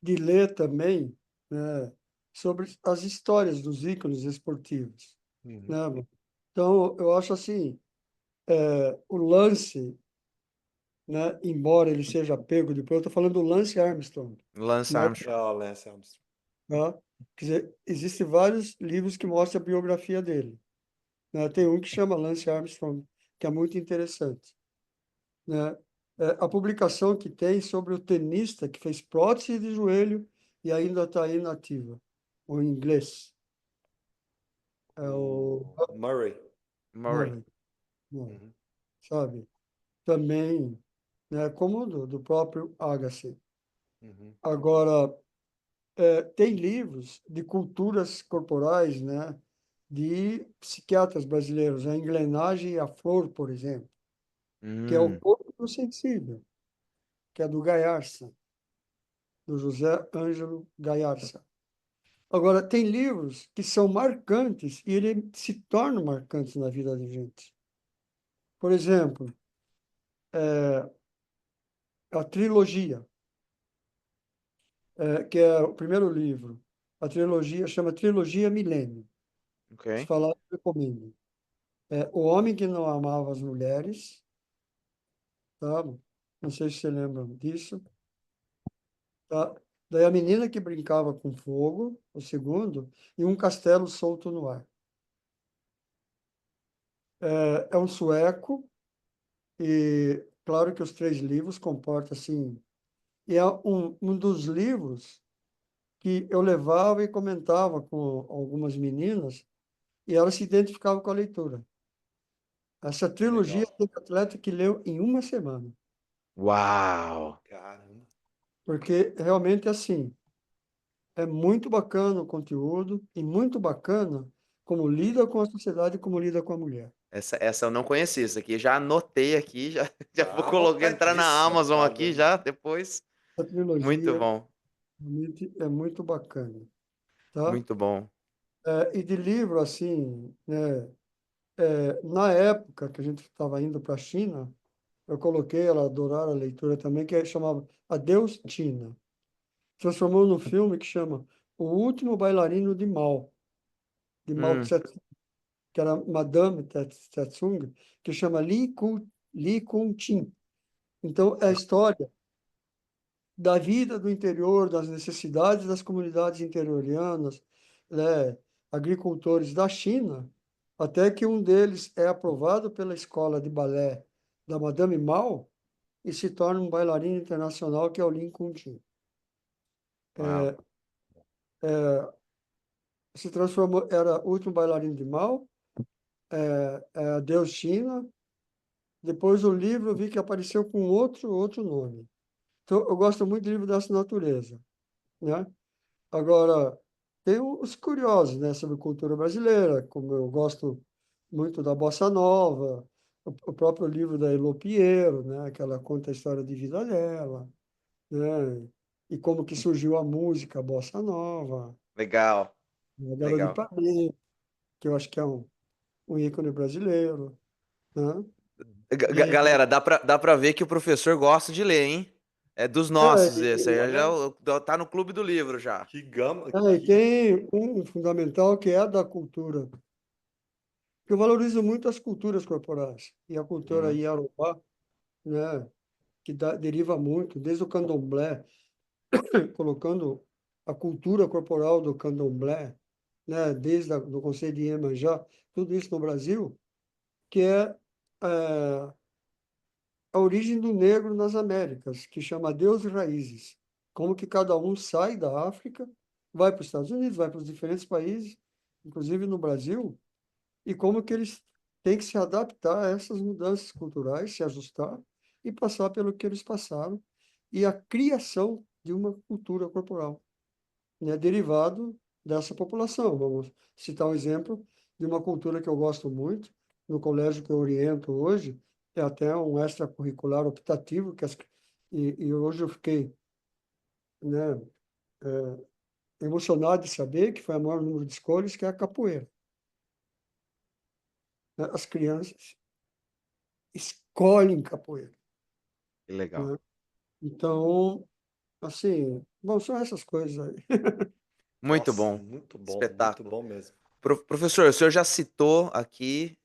de ler também, né, sobre as histórias dos ícones esportivos, uhum, né, mano? Então, eu acho assim, o Lance, né, embora ele seja pego depois, eu estou falando do Lance Armstrong, Lance né, Armstrong. Lance Armstrong. tá? Quer dizer, existem vários livros que mostram a biografia dele, né? Tem um que chama Lance Armstrong, que é muito interessante, né? A publicação que tem sobre o tenista que fez prótese de joelho e ainda está inativa, o inglês, é o O Murray. Murray. Murray, né? Uhum, Sabe? Também, né, como do próprio Agassi. uhum, Agora, tem livros de culturas corporais, né, de psiquiatras brasileiros, a Engrenagem e a Flor, por exemplo, que é o Hum, corpo do sensível, que é do Gaiarsa, do José Ângelo Gaiarsa. Agora, tem livros que são marcantes e ele se tornam marcantes na vida da gente. Por exemplo, a trilogia, que é o primeiro livro. A trilogia chama Trilogia Milênio. Se ok. falar, eu recomendo. O Homem que Não Amava as Mulheres, tá? Não sei se você lembra disso, tá? Daí A Menina que Brincava com Fogo, o segundo, e Um Castelo Solto no Ar. É um sueco e claro que os três livros comportam assim, e é um dos livros que eu levava e comentava com algumas meninas e elas se identificavam com a leitura. Essa que trilogia legal. teve atleta que leu em uma semana, Uau! Caramba. porque realmente assim, é muito bacana o conteúdo e muito bacana como lida com a sociedade e como lida com a mulher. Essa eu não conhecia. Isso aqui já anotei aqui, já, já vou Tá colocar, entrar na anotadíssimo. Amazon Tá aqui doido. já depois. A Muito trilogia bom, realmente é muito bacana, tá? muito bom. E de livro, assim, né? Na época que a gente estava indo para a China, eu coloquei, ela adorar a leitura também, que chamava Adeus, China. Transformou num filme que chama O Último Bailarino de Mao Hum, Tse, que era Madame Tse-tung, que chama Li Kun-chin. Então, é a história da vida do interior, das necessidades das comunidades interiorianas, né, agricultores da China, até que um deles é aprovado pela escola de balé da Madame Mao e se torna um bailarino internacional, que é o Lin Kun-chin. uau. Se transformou, era o último bailarino de Mao, Deus China. Depois o livro eu vi que apareceu com outro nome. Então, eu gosto muito de livro dessa natureza, né? Agora, tem os curiosos, né, sobre cultura brasileira, como eu gosto muito da bossa nova, o próprio livro da Elô Pinheiro, né, que ela conta a história de vida dela, né, e como que surgiu a música, a bossa nova, Legal, a Débora de legal. Ipanema, que eu acho que é um ícone brasileiro, né? E, Galera, dá pra ver que o professor gosta de ler, hein? É dos é, nossos esse. Aí Olha já tá no clube do livro já. que gama, e tem um fundamental que é da cultura, que eu valorizo muito as culturas corporais, e a cultura Uhum. iorubá, né, que deriva muito, desde o candomblé, colocando a cultura corporal do candomblé, né, desde do conceito de Iemanjá, tudo isso no Brasil, que é a origem do negro nas Américas, que chama Deus e Raízes. Como que cada um sai da África, vai para os Estados Unidos, vai para os diferentes países, inclusive no Brasil, e como que eles têm que se adaptar a essas mudanças culturais, se ajustar e passar pelo que eles passaram, e a criação de uma cultura corporal, né, derivado dessa população. Vamos citar um exemplo de uma cultura que eu gosto muito, no colégio que eu oriento hoje, é até um extracurricular optativo, e hoje eu fiquei, né, emocionado de saber que foi o maior número de escolhas, que é a capoeira, né? As crianças escolhem capoeira, Que legal. né? Então, assim, bom, são essas coisas aí. Muito nossa, bom. muito Espetáculo. bom mesmo. Professor, o senhor já citou aqui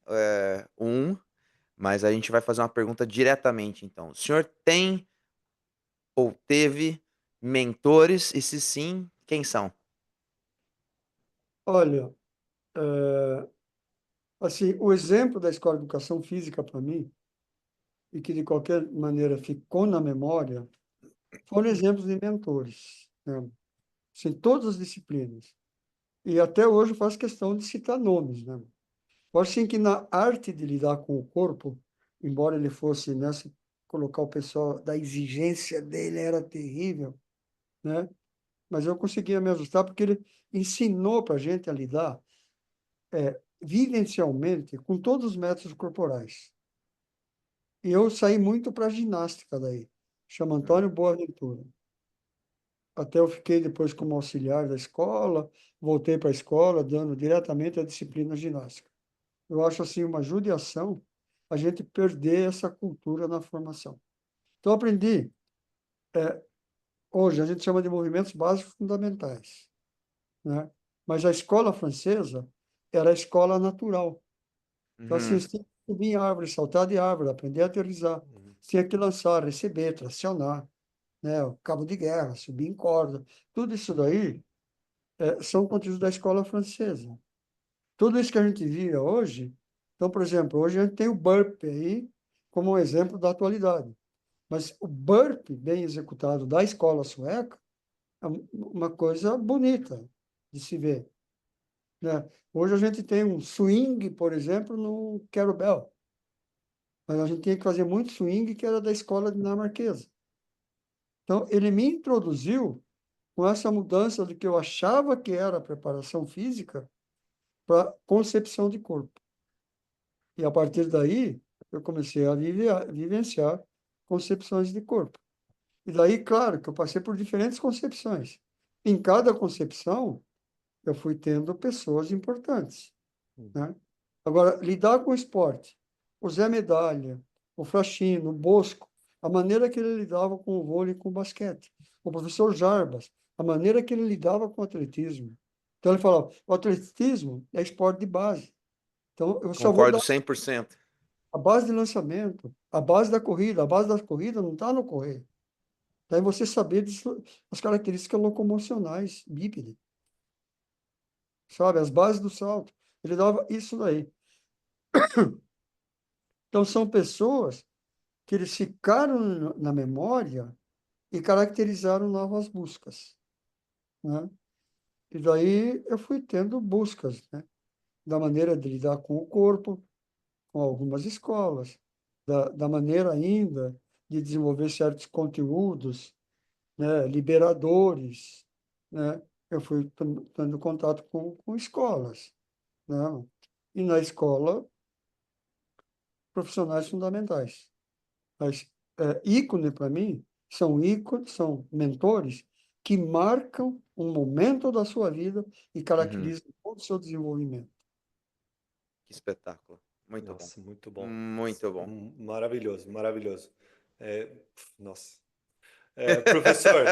mas a gente vai fazer uma pergunta diretamente, então. O senhor tem ou teve mentores? E se sim, quem são? Olha, assim, o exemplo da Escola de Educação Física para mim, e que de qualquer maneira ficou na memória, foram exemplos de mentores, né? Assim, todas as disciplinas. E até hoje eu faço questão de citar nomes, né? Eu acho assim, que na arte de lidar com o corpo, embora ele fosse, né, se colocar o pessoal da exigência dele era terrível, né? Mas eu conseguia me ajustar porque ele ensinou para a gente a lidar vivencialmente com todos os métodos corporais. E eu saí muito para a ginástica daí. Chama Hum. Antônio Boaventura. Até eu fiquei depois como auxiliar da escola, voltei para a escola, dando diretamente a disciplina ginástica. Eu acho assim uma judiação a gente perder essa cultura na formação. Então, eu aprendi, hoje a gente chama de movimentos básicos fundamentais, né? Mas a escola francesa era a escola natural. Então, assim, Uhum. você tinha que subir em árvore, saltar de árvore, aprender a aterrissar. Uhum. Você tinha que lançar, receber, tracionar, né? O cabo de guerra, subir em corda. Tudo isso daí são conteúdos da escola francesa. Tudo isso que a gente via hoje, então, por exemplo, hoje a gente tem o burpe aí como um exemplo da atualidade. Mas o burpe bem executado da escola sueca é uma coisa bonita de se ver, né? Hoje a gente tem um swing, por exemplo, no kettlebell, mas a gente tinha que fazer muito swing que era da escola dinamarquesa. Então, ele me introduziu com essa mudança do que eu achava que era preparação física para concepção de corpo. E a partir daí, eu comecei a vivenciar concepções de corpo. E daí, claro, que eu passei por diferentes concepções. Em cada concepção, eu fui tendo pessoas importantes, né? Agora, lidar com o esporte, o Zé Medalha, o Frachino, o Bosco, a maneira que ele lidava com o vôlei e com o basquete. O professor Jarbas, a maneira que ele lidava com o atletismo. Então, ele falava, o atletismo é esporte de base. Então, eu só vou Concordo dar 100%. a base de lançamento, a base da corrida. A base da corrida não está no correr. Daí você saber as características locomocionais, bípede, sabe? As bases do salto. Ele dava isso daí. Então, são pessoas que eles ficaram na memória e caracterizaram novas buscas, né? E daí eu fui tendo buscas, né? Da maneira de lidar com o corpo, com algumas escolas, da maneira ainda de desenvolver certos conteúdos, né? Liberadores, né? Eu fui tendo contato com escolas, né? E na escola profissionais fundamentais. Mas ícone, para mim, são ícones, são mentores que marcam um momento da sua vida e Uhum. caracterizam todo o seu desenvolvimento. Que espetáculo. Muito bom. Nossa, muito bom. Muito bom. Maravilhoso, maravilhoso. É, nossa. Professor,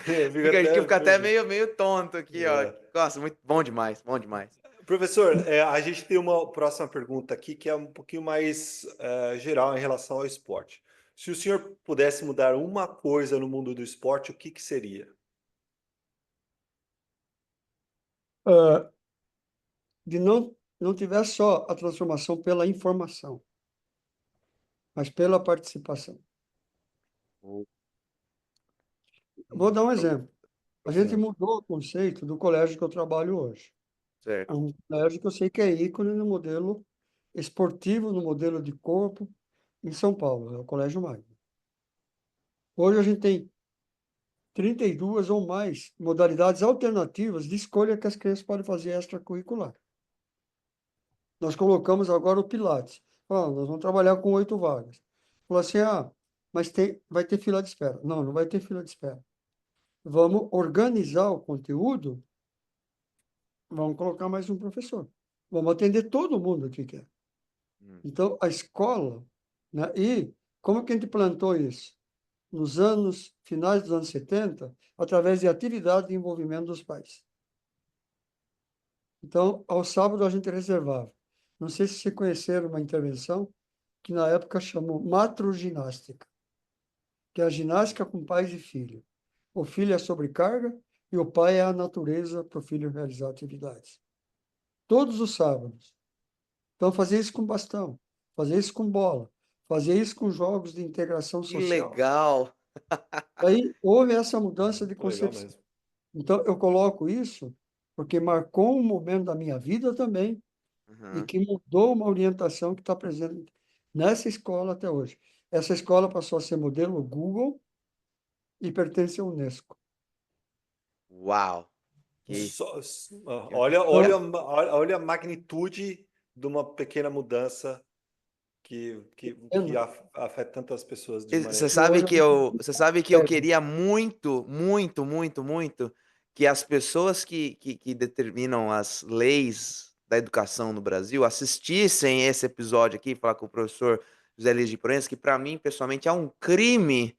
eu fico A gente até. fica até meio tonto aqui, ó. É. Nossa, muito bom demais, bom demais. Professor, a gente tem uma próxima pergunta aqui que é um pouquinho mais geral em relação ao esporte. Se o senhor pudesse mudar uma coisa no mundo do esporte, o que que seria? Ah, de não tiver só a transformação pela informação, mas pela participação. O- Vou dar um Pro- exemplo. A gente Profundo. mudou o conceito do colégio que eu trabalho hoje. É Certo. um colégio que eu sei que é ícone no modelo esportivo, no modelo de corpo, em São Paulo, é o Colégio Magno. Hoje a gente tem 32 ou mais modalidades alternativas de escolha que as crianças podem fazer extracurricular. Nós colocamos agora o Pilates. Nós vamos trabalhar com 8 vagas. Falou assim, mas vai ter fila de espera. Não, não vai ter fila de espera. Vamos organizar o conteúdo, vamos colocar mais um professor. Vamos atender todo mundo que quer. Hum. Então, a escola, né? E como que a gente plantou isso? Nos finais dos anos 70, através de atividade de envolvimento dos pais. Então, ao sábado a gente reservava. Não sei se vocês conheceram uma intervenção que na época chamou matroginástica, que é a ginástica com pais e filho. O filho é sobrecarga e o pai é a natureza para o filho realizar atividades. Todos os sábados. Então, fazer isso com bastão, fazer isso com bola, fazer isso com jogos de integração Que social. legal. Aí houve essa mudança de Muito legal concepção. mesmo. Então, eu coloco isso porque marcou um momento da minha vida também e Uhum. que mudou uma orientação que está presente nessa escola até hoje. Essa escola passou a ser modelo Google e pertence à Unesco. Uau. Que, que Olha, Então, olha a magnitude de uma pequena mudança que afeta tantas pessoas de Você maneira e sabe hoje a que gente eu pega. queria muito, muito, muito, muito que as pessoas que determinam as leis da educação no Brasil assistissem esse episódio aqui, falar com o professor José Luiz de Proença, que para mim, pessoalmente, é um crime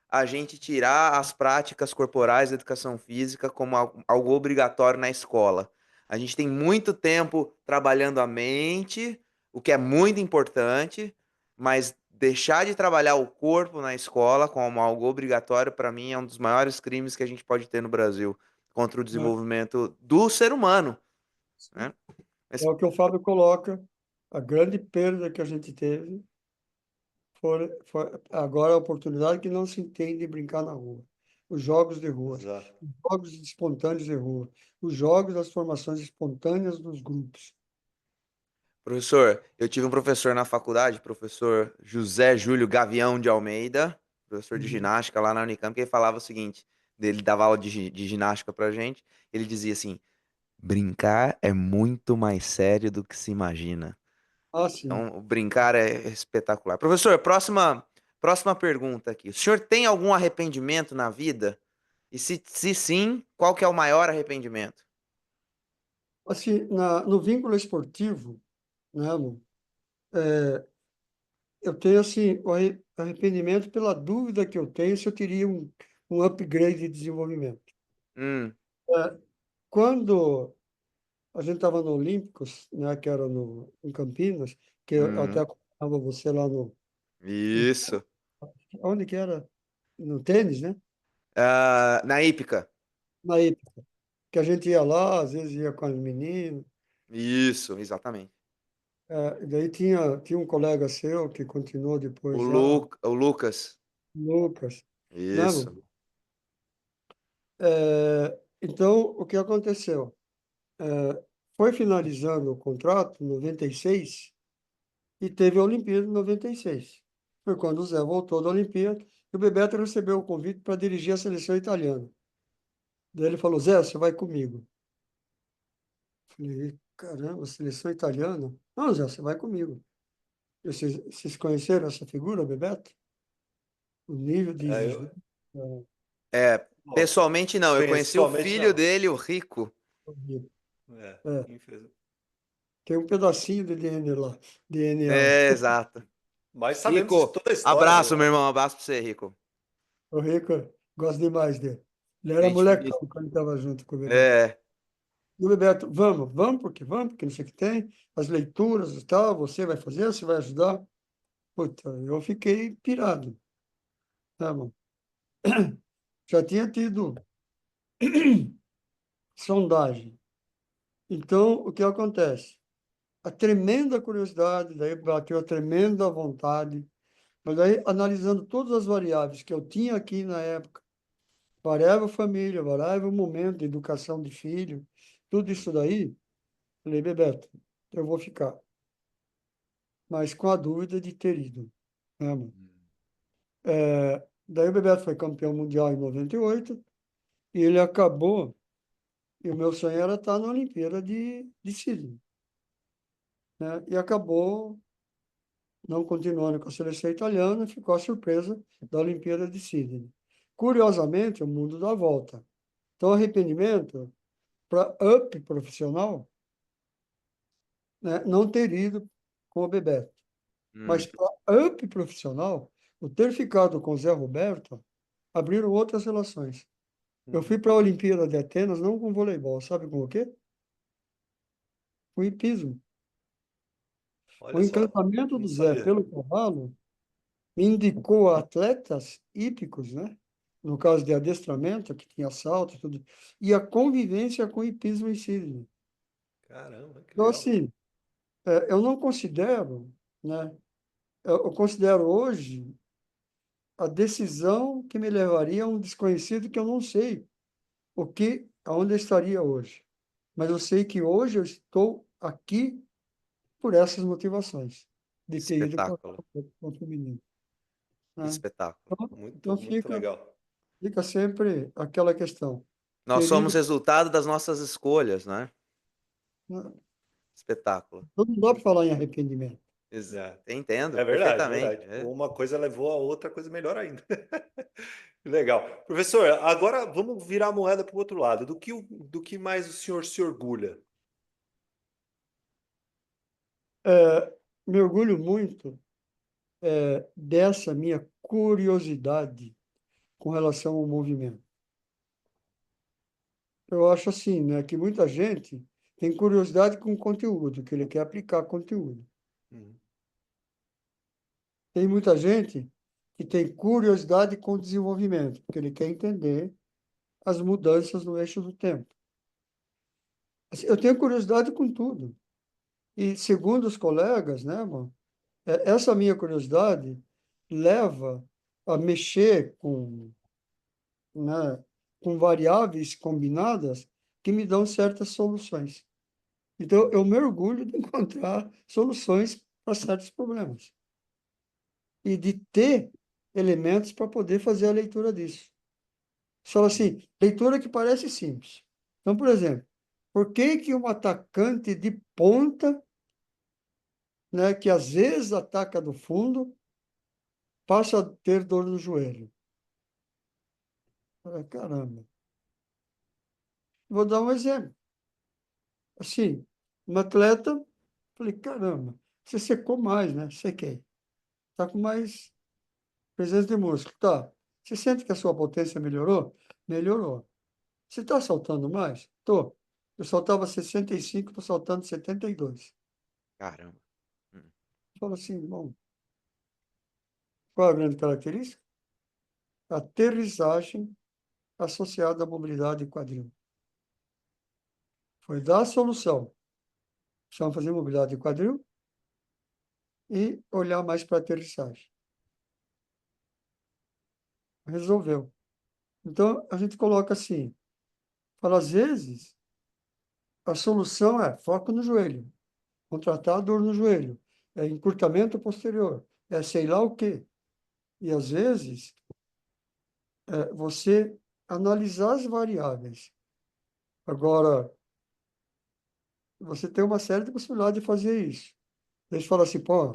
a gente tirar as práticas corporais da educação física como algo obrigatório na escola. A gente tem muito tempo trabalhando a mente, o que é muito importante, mas deixar de trabalhar o corpo na escola como algo obrigatório, para mim, é um dos maiores crimes que a gente pode ter no Brasil contra o Né? desenvolvimento do ser humano, né? É Mas, o que o Fábio coloca, a grande perda que a gente teve foi agora a oportunidade que não se entende de brincar na rua. Os jogos de rua, exato. os jogos espontâneos de rua, os jogos das formações espontâneas dos grupos. professor, eu tive um professor na faculdade, professor José Júlio Gavião de Almeida, professor de Uhum. ginástica lá na Unicamp, que ele falava o seguinte, ele dava aula de ginástica pra gente, ele dizia assim, brincar é muito mais sério do que se imagina. Ah, sim. Então, o brincar é espetacular. Professor, próxima pergunta aqui. O senhor tem algum arrependimento na vida? E se sim, qual que é o maior arrependimento? Assim, no vínculo esportivo, né, Lu, eu tenho assim, o arrependimento pela dúvida que eu tenho se eu teria um upgrade de desenvolvimento. Hum, É, Quando a gente estava no Olímpicos, né, que era em Campinas, que eu até uhum. acompanhava você lá no- Isso. onde que era? No tênis, né? Ah, na hípica. Na época, que a gente ia lá, às vezes ia com as meninas. Isso, exatamente. E daí tinha um colega seu que continuou depois lá, O Lucas. Lucas, né, Isso. Lu? Então, o que aconteceu? Foi finalizando o contrato em 96 e teve a Olimpíada em 96. Foi quando o Zé voltou da Olimpíada e o Bebeto recebeu o convite para dirigir a seleção italiana. Daí ele falou, Zé, você vai comigo. Falei, caramba, seleção italiana? Não, Zé, você vai comigo. Vocês conheceram essa figura, Bebeto? O nível de É, exigência. É, bom, pessoalmente não, eu conheci o pessoalmente filho não. dele, o Rico. É, Infelizmente. tem um pedacinho de DNA lá, DNA. É, exato. Mas sabemos de Rico, toda a história abraço, meu irmão, abraço pra você, Rico. O Rico, gosto demais dele. Ele era Gente molecão finíssima. quando estava junto com o Bebeto. É, E o Bebeto, vamos, porque não sei o que tem, as leituras e tal, você vai fazer, você vai ajudar. Puta, eu fiquei pirado, tá, mano? Já tinha tido sondagem. Então, o que acontece? A tremenda curiosidade, daí bateu a tremenda vontade, mas daí, analisando todas as variáveis que eu tinha aqui na época, variável família, variável momento de educação de filho, tudo isso daí, falei, Bebeto, eu vou ficar, mas com a dúvida de ter ido, né, mano? Daí o Bebeto foi campeão mundial em 98 e ele acabou, e o meu sonho era estar na Olimpíada de Sydney, né? E acabou não continuando com a seleção italiana, ficou a surpresa da Olimpíada de Sydney. Curiosamente, o mundo dá volta. Então, arrependimento para up profissional, né, não ter ido com o Bebeto. Mas hum, para up profissional, o ter ficado com o Zé Roberto, abriram outras relações. Eu fui Uhum. para a Olimpíada de Atenas não com voleibol, sabe com o quê? Com hipismo. O Olha só, encantamento não do Zé sabia. pelo cavalo indicou atletas hípicos, né? No caso de adestramento, que tinha salto e tudo, e a convivência com o hipismo em si. Caramba, que Então, legal. assim, eu não considero, né? Eu considero hoje a decisão que me levaria a um desconhecido que eu não sei aonde eu estaria hoje. Mas eu sei que hoje eu estou aqui por essas motivações de que ter ido para espetáculo, o feminino, que né? espetáculo. Então, Muito legal. fica sempre aquela questão. Nós Ter somos ido, resultado das nossas escolhas, né? né? Espetáculo. Não dá para falar em arrependimento. É, Entendo é verdade, perfeitamente. verdade. É. Uma coisa levou a outra, coisa melhor ainda. Legal. Professor, agora vamos virar a moeda para o outro lado. Do que mais o senhor se orgulha? Me orgulho muito dessa minha curiosidade com relação ao movimento. Eu acho assim, né, que muita gente tem curiosidade com conteúdo, que ele quer aplicar conteúdo. Uhum. Tem muita gente que tem curiosidade com desenvolvimento, porque ele quer entender as mudanças no eixo do tempo. Assim, eu tenho curiosidade com tudo. E, segundo os colegas, né, mano, essa minha curiosidade leva a mexer né, com variáveis combinadas que me dão certas soluções. Então, eu me orgulho de encontrar soluções para certos problemas e de ter elementos para poder fazer a leitura disso. Só assim, leitura que parece simples. Então, por exemplo, por que que um atacante de ponta, né, que às vezes ataca do fundo, passa a ter dor no joelho? Caramba. Vou dar um exemplo. Assim, um atleta, falei, caramba, você secou mais, né? Sequei. Está com mais presença de músculo. Tá. Você sente que a sua potência melhorou? Melhorou. Você está saltando mais? Tô. Eu saltava 65, estou saltando 72. Caramba. Hum. Fala assim, bom, qual é a grande característica? Aterrissagem associada à mobilidade quadril. Foi dar a solução. Precisamos fazer mobilidade quadril e olhar mais para a aterrissagem. Resolveu. Então, a gente coloca assim, fala, às vezes, a solução é foco no joelho, contratar a dor no joelho, é encurtamento posterior, é sei lá o quê. E, às vezes, você analisar as variáveis. Agora, você tem uma série de possibilidades de fazer isso. Eles falam assim, pô,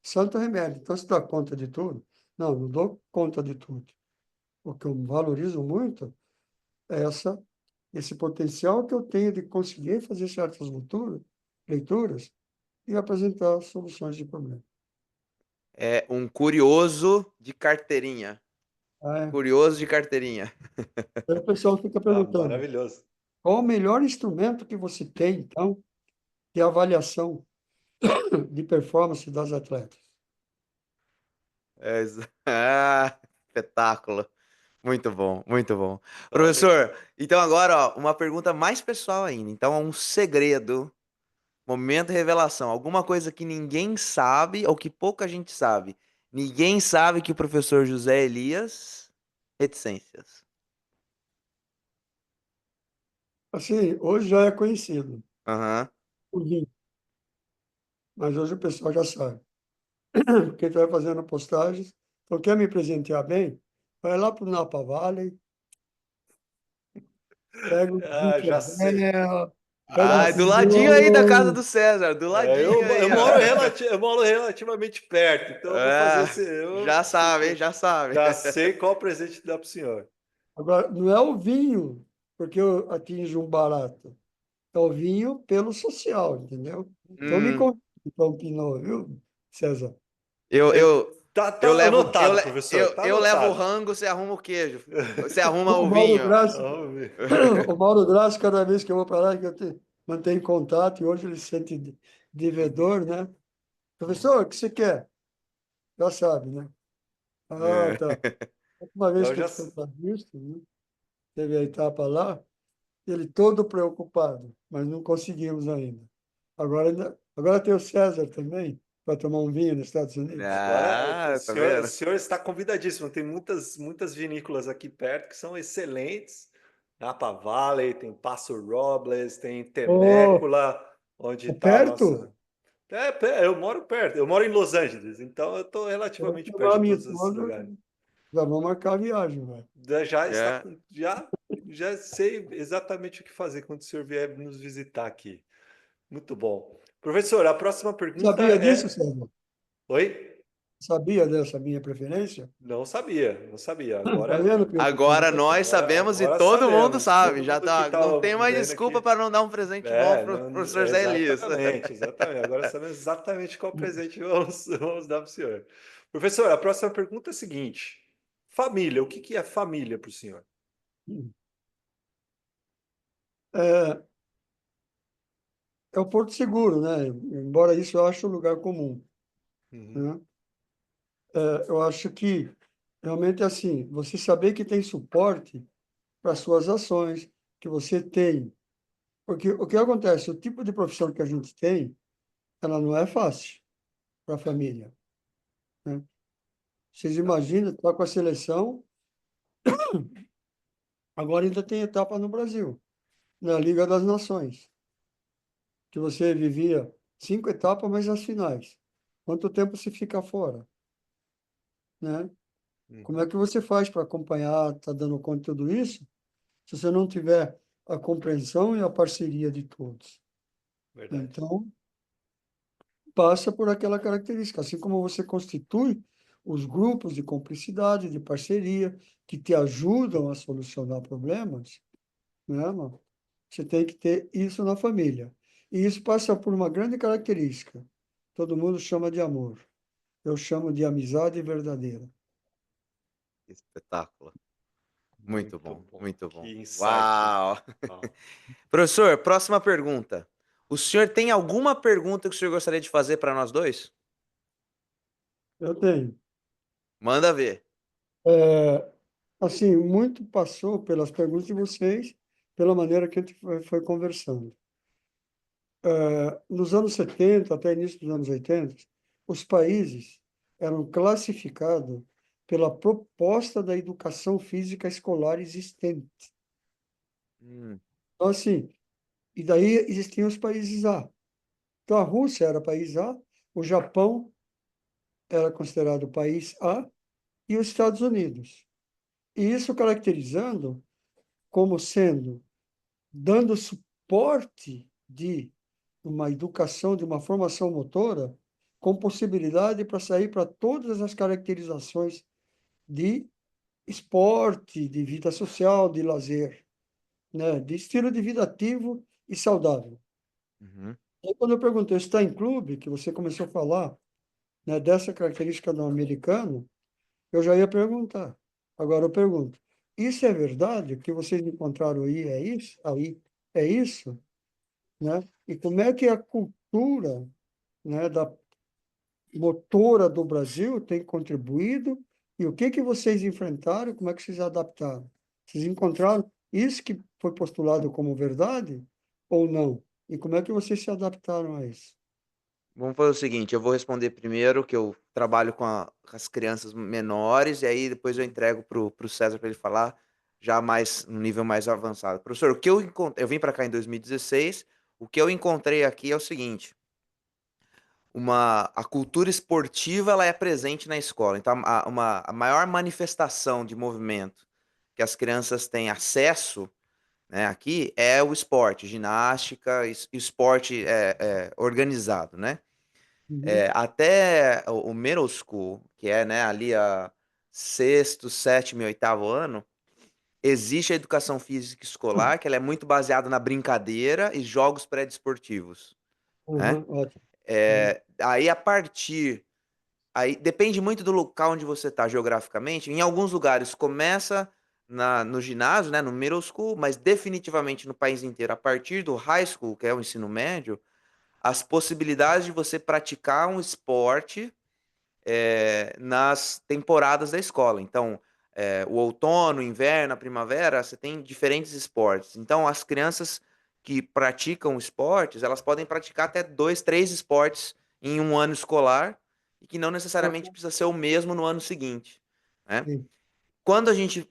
santo remédio. Então, você dá conta de tudo? Não, não dou conta de tudo. O que eu valorizo muito é esse potencial que eu tenho de conseguir fazer certas leituras e apresentar soluções de problema. É um curioso de carteirinha. É, Curioso de carteirinha. aí o pessoal fica Ah, perguntando, maravilhoso. qual o melhor instrumento que você tem, então, de avaliação de performance das atletas? Ah, espetáculo. Muito bom, muito bom. Olha, Professor, então agora, ó, uma pergunta mais pessoal ainda. Então, é um segredo, momento de revelação, alguma coisa que ninguém sabe ou que pouca gente sabe. Ninguém sabe que o professor José Elias, reticências. Assim, hoje já é conhecido, Aham. o vinho, mas hoje o pessoal já sabe. Quem está fazendo postagens, então quer me presentear bem, vai lá para o Napa Valley, pega um ah, já sei. Chevelle, pega um Ah, do ladinho aí da casa Pinot. do César, do É, ladinho eu aí, moro, ó. eu moro relativamente perto, então eu vou fazer É, esse. já sabe, hein? Já sabe. Já sei qual presente dar para o senhor. Agora, não é o vinho porque eu atinjo um barato, é o vinho pelo social, entendeu? Então me Hum, convida para um Pinot, viu, César? eu, É, eu, tá anotado, professor. Tá eu levo o anotado. rango, você arruma o queijo. Você arruma O o Mauro vinho. Graça, Vamos ver. o Mauro Graça, cada vez que eu vou para lá, que eu mantenho contato, e hoje ele se sente devedor, né? Professor, o que você quer? Já sabe, né? Ah, É. tá. Uma vez Eu que eu já. fui para Houston, né? Teve a etapa lá, ele todo preocupado, mas não conseguimos ainda. Agora tem o César também, para tomar um vinho nos Estados Unidos. Agora, Ah, tá o vendo? senhor está convidadíssimo. Tem muitas vinícolas aqui perto que são excelentes. Napa Valley, tem Paso Robles, tem Oh, Temecula, onde é está a perto? nossa. Eu moro perto, eu moro em Los Angeles, então eu estou Eu vou relativamente perto chamar a de minha todos esses esposa, lugares. já vamos marcar a viagem, velho. Já está, É. já sei exatamente o que fazer quando o senhor vier nos visitar aqui. Muito bom. Professor, a próxima pergunta Sabia disso, é. César? Oi? Sabia dessa minha preferência? Não sabia, não sabia. Tá vendo que eu Agora nós sabemos e Agora todo mundo sabemos. sabe. Todo Já mundo que tá, está não tem mais vendo desculpa aqui. para não dar um presente bom pro professor Zé Elias. Exatamente, exatamente. Agora sabemos exatamente qual presente vamos dar para o senhor. Professor, a próxima pergunta é a seguinte: família, o que é família para o senhor? É, é o Porto Seguro, né? Embora isso eu ache um lugar comum, Uhum, né? Eu acho que realmente é assim, você saber que tem suporte para suas ações, que você tem. Porque o que acontece, o tipo de profissão que a gente tem, ela não é fácil para a família, né? Vocês tá. imaginam, estar com a seleção, agora ainda tem etapa no Brasil, na Liga das Nações, que você vivia 5 etapas, mas as finais. Quanto tempo se fica fora, né? Como Uhum, é que você faz para acompanhar, tá dando conta de tudo isso, se você não tiver a compreensão e a parceria de todos? verdade. Então, passa por aquela característica, assim como você constitui os grupos de cumplicidade, de parceria, que te ajudam a solucionar problemas, né, mano? Você tem que ter isso na família. E isso passa por uma grande característica. Todo mundo chama de amor. Eu chamo de amizade verdadeira. Espetáculo. Muito Muito bom, bom. muito bom. Que insight. Uau! Uau. Professor, próxima pergunta. O senhor tem alguma pergunta que o senhor gostaria de fazer para nós dois? Eu tenho. Manda ver. É, assim, muito passou pelas perguntas de vocês, pela maneira que a gente foi conversando. Nos anos 70 até início dos anos 80, os países eram classificados pela proposta da educação física escolar existente. Hum, Então, assim, e daí existiam os países A. Então, a Rússia era país A, o Japão era considerado país A e os Estados Unidos. E isso caracterizando como sendo, dando suporte de uma educação, de uma formação motora com possibilidade para sair para todas as caracterizações de esporte, de vida social, de lazer, né? De estilo de vida ativo e saudável. Uhum. E quando eu perguntei, está em clube, que você começou a falar, né, dessa característica do americano, eu já ia perguntar. Agora eu pergunto, isso é verdade? O que vocês encontraram aí é isso? Aí é isso? Né? E como é que a cultura, né, da motora do Brasil tem contribuído? E o que que vocês enfrentaram? Como é que vocês adaptaram? Vocês encontraram isso que foi postulado como verdade ou não? E como é que vocês se adaptaram a isso? Vamos fazer o seguinte, eu vou responder primeiro, que eu trabalho com as crianças menores, e aí depois eu entrego para o César para ele falar, já mais um nível mais avançado. Professor, o que eu vim para cá em 2016, o que eu encontrei aqui é o seguinte: a cultura esportiva ela é presente na escola. Então, a maior manifestação de movimento que as crianças têm acesso, né, aqui é o esporte, ginástica, esporte organizado, né? Uhum. Até o middle school, que é, né, ali a sexto, sétimo e oitavo ano, existe a educação física escolar, que ela é muito baseada na brincadeira e jogos pré-desportivos, né? Uhum, ótimo. Uhum. Aí a partir Aí depende muito do local onde você está geograficamente. Em alguns lugares começa no ginásio, né, no middle school, mas definitivamente no país inteiro, a partir do high school, que é o ensino médio, as possibilidades de você praticar um esporte nas temporadas da escola. Então, o outono, o inverno, a primavera, você tem diferentes esportes. Então, as crianças que praticam esportes, elas podem praticar até dois, três esportes em um ano escolar e que não necessariamente precisa ser o mesmo no ano seguinte, né? Sim. Quando a gente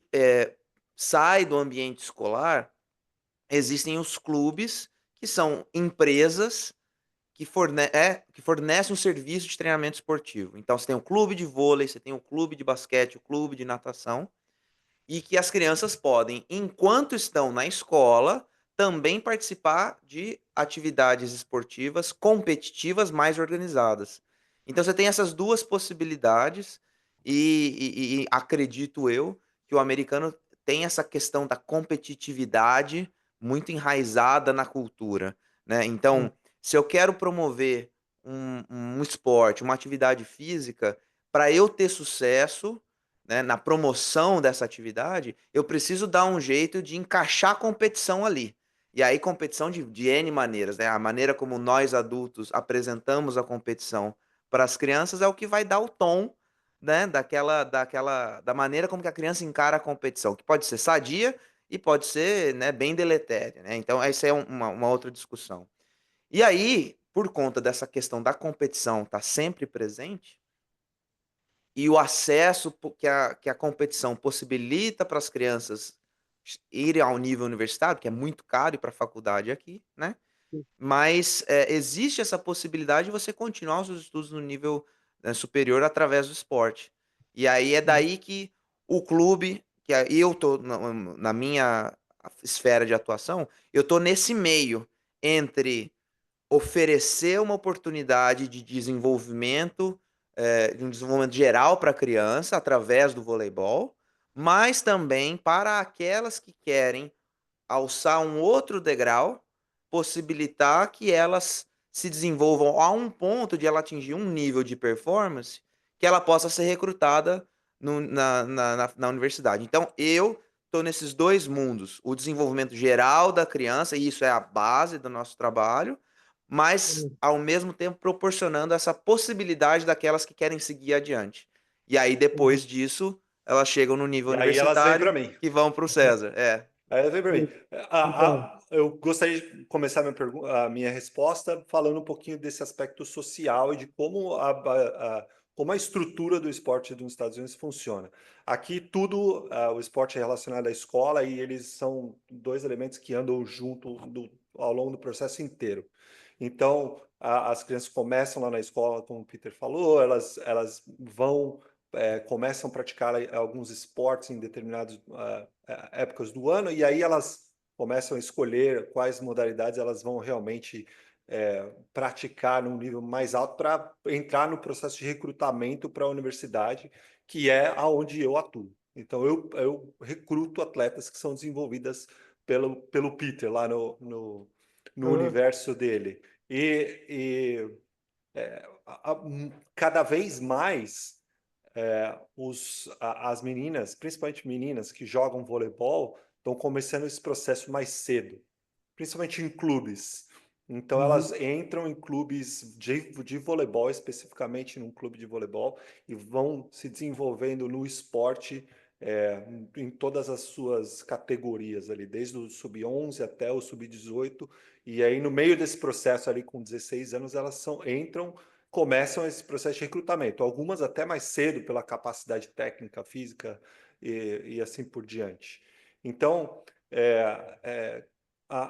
sai do ambiente escolar, existem os clubes, que são empresas que fornece um serviço de treinamento esportivo. Então, você tem o clube de vôlei, você tem o clube de basquete, o clube de natação, e que as crianças podem, enquanto estão na escola, também participar de atividades esportivas competitivas mais organizadas. Então, você tem essas duas possibilidades, e acredito eu que o americano tem essa questão da competitividade muito enraizada na cultura, né? Então, se eu quero promover um esporte, uma atividade física, para eu ter sucesso, né, na promoção dessa atividade, eu preciso dar um jeito de encaixar a competição ali. E aí, competição de N maneiras, né? A maneira como nós adultos apresentamos a competição para as crianças é o que vai dar o tom, né, da maneira como que a criança encara a competição, que pode ser sadia e pode ser, né, bem deletéria, né? Então, essa é uma outra discussão. E aí, por conta dessa questão da competição estar sempre presente, e o acesso que a competição possibilita para as crianças irem ao nível universitário, que é muito caro ir para a faculdade aqui, né? Mas existe essa possibilidade de você continuar os seus estudos no nível superior através do esporte. E aí é daí que o clube, eu estou na minha esfera de atuação, eu estou nesse meio entre oferecer uma oportunidade de um desenvolvimento geral para a criança através do voleibol, mas também para aquelas que querem alçar um outro degrau, possibilitar que elas se desenvolvam a um ponto de ela atingir um nível de performance que ela possa ser recrutada na universidade. Então, eu estou nesses dois mundos: o desenvolvimento geral da criança, e isso é a base do nosso trabalho, mas Uhum. ao mesmo tempo proporcionando essa possibilidade daquelas que querem seguir adiante. E aí, Uhum. depois disso, elas chegam no nível E aí elas vêm para universitário mim. e vão para o César. Aí elas vêm para mim. Sim. Então, Eu gostaria de começar a minha resposta falando um pouquinho desse aspecto social e de como como a estrutura do esporte dos Estados Unidos funciona. Aqui tudo, o esporte é relacionado à escola e eles são dois elementos que andam junto ao longo do processo inteiro. Então, as crianças começam lá na escola, como o Peter falou, elas vão, começam a praticar alguns esportes em determinadas épocas do ano, e aí elas começam a escolher quais modalidades elas vão realmente praticar num nível mais alto para entrar no processo de recrutamento para a universidade, que é aonde eu atuo. Então, eu recruto atletas que são desenvolvidas pelo Peter, lá no Ah, universo dele. Cada vez mais as meninas, principalmente meninas que jogam voleibol, estão começando esse processo mais cedo, principalmente em clubes. Então, elas uhum. entram em clubes de voleibol, especificamente num clube de voleibol, e vão se desenvolvendo no esporte em todas as suas categorias ali, desde o sub-11 até o sub-18. E aí, no meio desse processo ali, com 16 anos, elas entram, começam esse processo de recrutamento. Algumas até mais cedo, pela capacidade técnica, física e assim por diante. Então, é, é,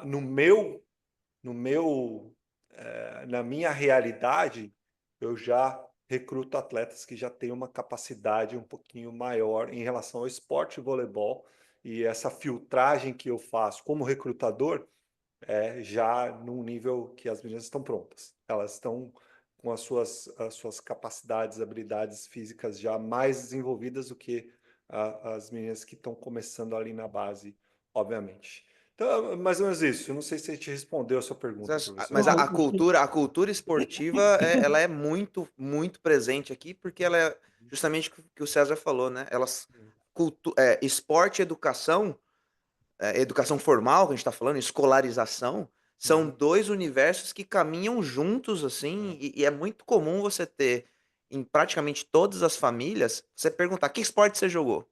no meu, no meu, na minha realidade, eu já recruto atletas que já têm uma capacidade um pouquinho maior em relação ao esporte voleibol, e essa filtragem que eu faço como recrutador já num nível que as meninas estão prontas. Elas estão com as suas capacidades, habilidades físicas já mais desenvolvidas do que as meninas que estão começando ali na base, obviamente. Então, é mais ou menos isso. Eu não sei se a gente respondeu a sua pergunta, Mas professor. Não, a cultura esportiva, ela é muito, muito presente aqui, porque ela é justamente o que o César falou, né? Esporte e educação, educação formal, que a gente está falando, escolarização, são Uhum. dois universos que caminham juntos, assim, e é muito comum você ter, em praticamente todas as famílias, você perguntar, que esporte você jogou? O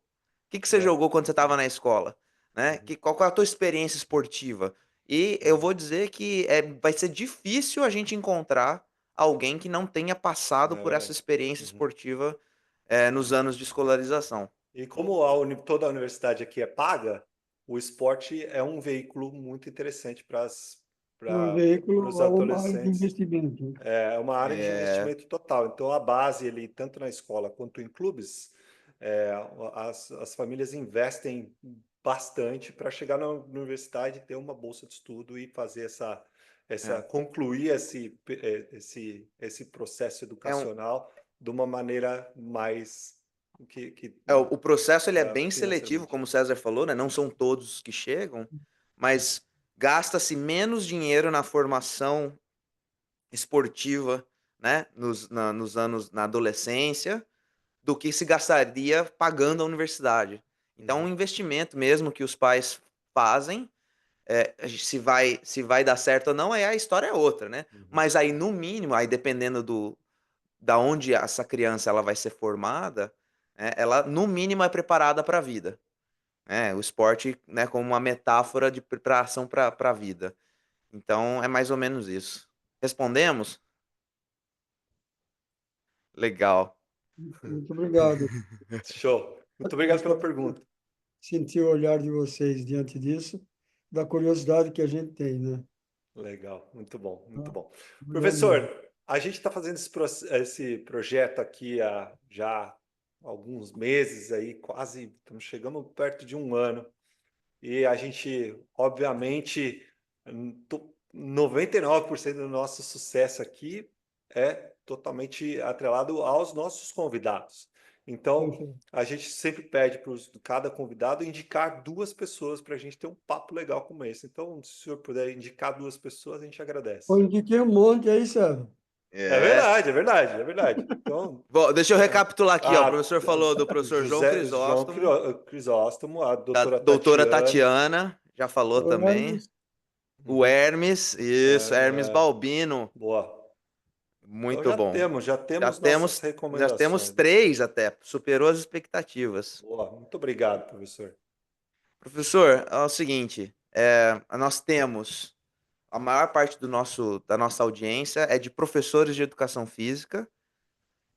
que você É. jogou quando você estava na escola? Né? Uhum. Qual é a tua experiência esportiva? E eu vou dizer que vai ser difícil a gente encontrar alguém que não tenha passado É por essa verdade. experiência Uhum. esportiva nos anos de escolarização. E como toda a universidade aqui é paga, o esporte é um veículo muito interessante um para veículo os ou uma área de adolescentes. investimento. É uma área de É, investimento total. Então, a base, ele, tanto na escola quanto em clubes, é, as famílias investem bastante para chegar na universidade, ter uma bolsa de estudo e fazer é. concluir esse processo É um, educacional de uma maneira mais que o processo ele é bem seletivo, financeiramente. como o César falou, né? Não são todos que chegam, mas gasta-se menos dinheiro na formação esportiva, né? Nos anos, na adolescência, do que se gastaria pagando a universidade. Então, é um Uhum, investimento mesmo que os pais fazem. Se vai dar certo ou não, aí a história é outra, né? uhum. Mas aí, no mínimo, aí dependendo da onde essa criança ela vai ser formada, ela, no mínimo, é preparada para a vida. O esporte, né, como uma metáfora de preparação para a vida. Então, é mais ou menos isso. Respondemos? Legal. Muito obrigado. Show. Muito obrigado pela pergunta. Sentir o olhar de vocês diante disso, da curiosidade que a gente tem, né? Legal, muito bom, muito Tá? bom. Obrigado mesmo. Professor, a gente está fazendo esse projeto aqui há já alguns meses aí, quase estamos chegando perto de um ano. E a gente, obviamente, 99% do nosso sucesso aqui é totalmente atrelado aos nossos convidados. Então, Perfeito. a gente sempre pede para cada convidado indicar duas pessoas para a gente ter um papo legal como esse. Então, se o senhor puder indicar duas pessoas, a gente Eu agradece. indiquei um monte aí, Sérgio. É É. verdade, é verdade, é verdade. Então, Bom, deixa eu é, recapitular aqui, ó. O a professor falou do professor João João Crisóstomo, Crisóstomo, a da doutora doutora Tatiana. Tatiana, já falou O também. Hermes, O Uhum. Hermes, isso, Hermes Balbino, Boa. Então muito bom. já Já temos nossas temos, já temos recomendações aqui. três até, superou as expectativas. Boa, muito obrigado, professor. Professor, é o seguinte, nós temos a maior parte da nossa audiência é de professores de educação física,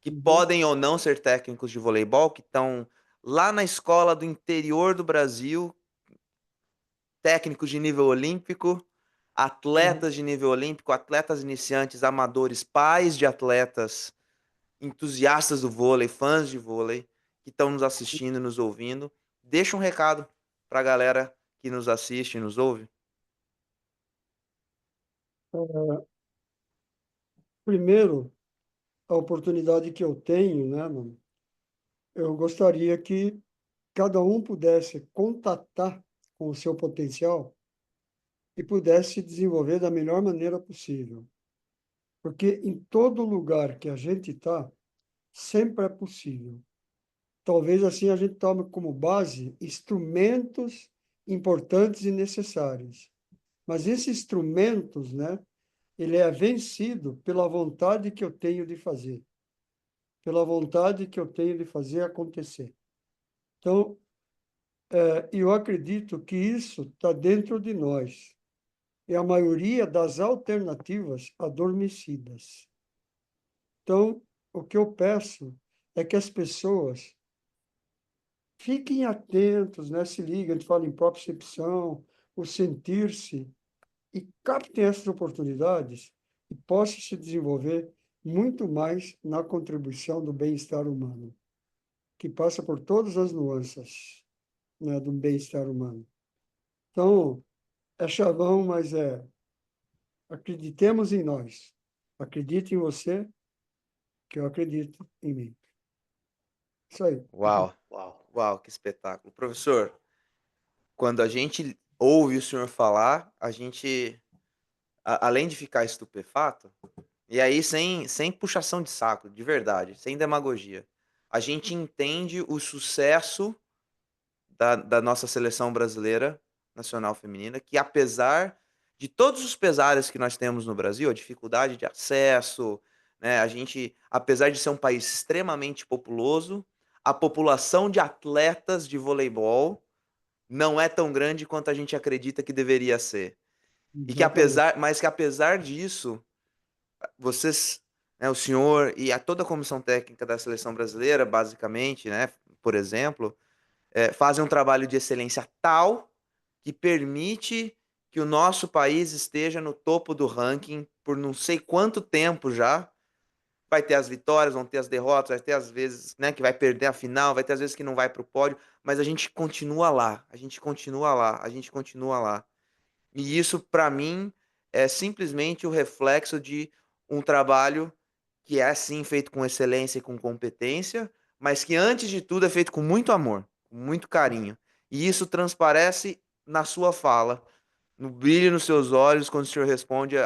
que uhum, podem ou não ser técnicos de voleibol, que estão lá na escola do interior do Brasil, técnicos de nível olímpico, uhum. atletas de nível olímpico, atletas iniciantes, amadores, pais de atletas, entusiastas do vôlei, fãs de vôlei, que estão nos assistindo, nos ouvindo. Deixa um recado para a galera que nos assiste e nos ouve. Primeiro, a oportunidade que eu tenho, né, mano? Eu gostaria que cada um pudesse contatar com o seu potencial e pudesse se desenvolver da melhor maneira possível. Porque em todo lugar que a gente está, sempre é possível. Talvez assim a gente tome como base instrumentos importantes e necessários. Mas esses instrumentos, né, ele é vencido pela vontade que eu tenho de fazer, pela vontade que eu tenho de fazer acontecer. Então, eu acredito que isso está dentro de nós. É a maioria das alternativas adormecidas. Então, o que eu peço é que as pessoas fiquem atentos, né? Se liguem, a gente fala em propriocepção, o sentir-se, e captem essas oportunidades e possam se desenvolver muito mais na contribuição do bem-estar humano, que passa por todas as nuances, né, do bem-estar humano. Então, é chavão, mas acreditemos em nós. Acredite em você, que eu acredito em mim. Isso aí. Uau, Uau. uau, que espetáculo. Professor, quando a gente ouve o senhor falar, a gente, além de ficar estupefato, e aí sem puxação de saco, de verdade, sem demagogia, a gente entende o sucesso da nossa seleção brasileira nacional feminina, que apesar de todos os pesares que nós temos no Brasil, a dificuldade de acesso, né, a gente, apesar de ser um país extremamente populoso, a população de atletas de voleibol não é tão grande quanto a gente acredita que deveria ser. E que Exatamente. apesar disso, vocês, né, o senhor e toda a comissão técnica da seleção brasileira, basicamente, né, por exemplo, fazem um trabalho de excelência tal que permite que o nosso país esteja no topo do ranking por não sei quanto tempo já. Vai ter as vitórias, vão ter as derrotas, vai ter as vezes, né, que vai perder a final, vai ter as vezes que não vai para o pódio, mas a gente continua lá, a gente continua lá, a gente continua lá. E isso, para mim, é simplesmente o reflexo de um trabalho que é, sim, feito com excelência e com competência, mas que, antes de tudo, é feito com muito amor, com muito carinho. E isso transparece na sua fala, no brilho nos seus olhos, quando o senhor responde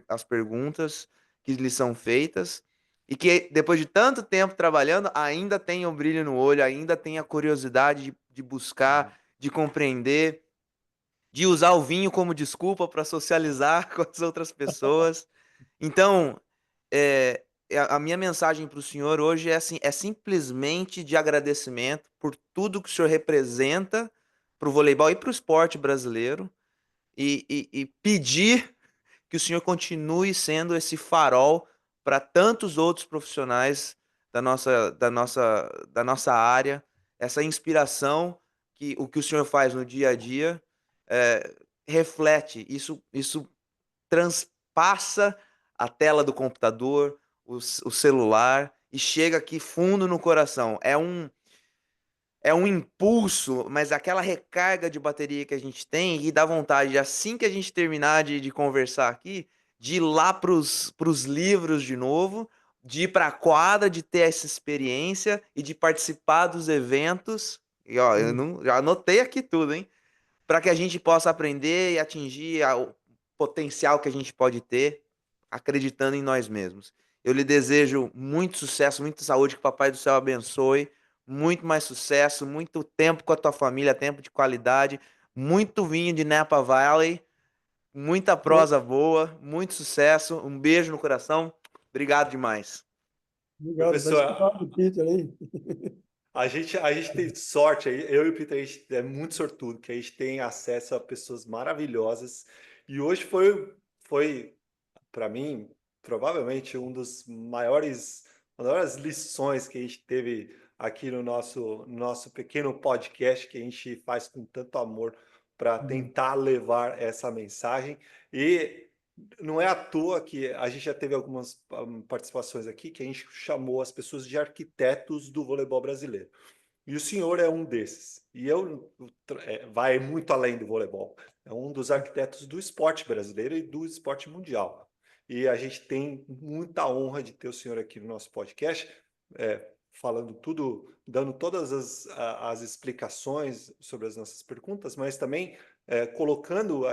as perguntas que lhe são feitas. E que, depois de tanto tempo trabalhando, ainda tem o brilho no olho, ainda tem a curiosidade de buscar, de compreender, de usar o vinho como desculpa para socializar com as outras pessoas. Então, a minha mensagem para o senhor hoje é assim, é simplesmente de agradecimento por tudo que o senhor representa para o voleibol e para o esporte brasileiro e pedir que o senhor continue sendo esse farol para tantos outros profissionais da nossa área, essa inspiração que o que o senhor faz no dia a dia é, reflete, isso transpassa a tela do computador, o celular e chega aqui fundo no coração. É um impulso, mas aquela recarga de bateria que a gente tem e dá vontade, assim que a gente terminar de conversar aqui, de ir lá pros livros de novo, de ir para a quadra, de ter essa experiência e de participar dos eventos. E ó, eu Hum, não, já anotei aqui tudo, hein? Para que a gente possa aprender e atingir o potencial que a gente pode ter, acreditando em nós mesmos. Eu lhe desejo muito sucesso, muita saúde, que o Papai do Céu abençoe, muito mais sucesso, muito tempo com a tua família, tempo de qualidade, muito vinho de Napa Valley, muita é, prosa boa, muito sucesso, um beijo no coração. Obrigado demais. Obrigado. Está Professor, escutado o Peter aí? a gente tem sorte aí, eu e o Peter, a gente é muito sortudo, que a gente tem acesso a pessoas maravilhosas. E hoje foi para mim, provavelmente uma das maiores lições que a gente teve aqui no nosso pequeno podcast que a gente faz com tanto amor para Hum, tentar levar essa mensagem. E não é à toa que a gente já teve algumas participações aqui que a gente chamou as pessoas de arquitetos do voleibol brasileiro. E o senhor é um desses. E vai muito além do voleibol. É um dos arquitetos do esporte brasileiro e do esporte mundial. e a gente tem muita honra de ter o senhor aqui no nosso podcast, falando tudo, dando todas as explicações sobre as nossas perguntas, mas também colocando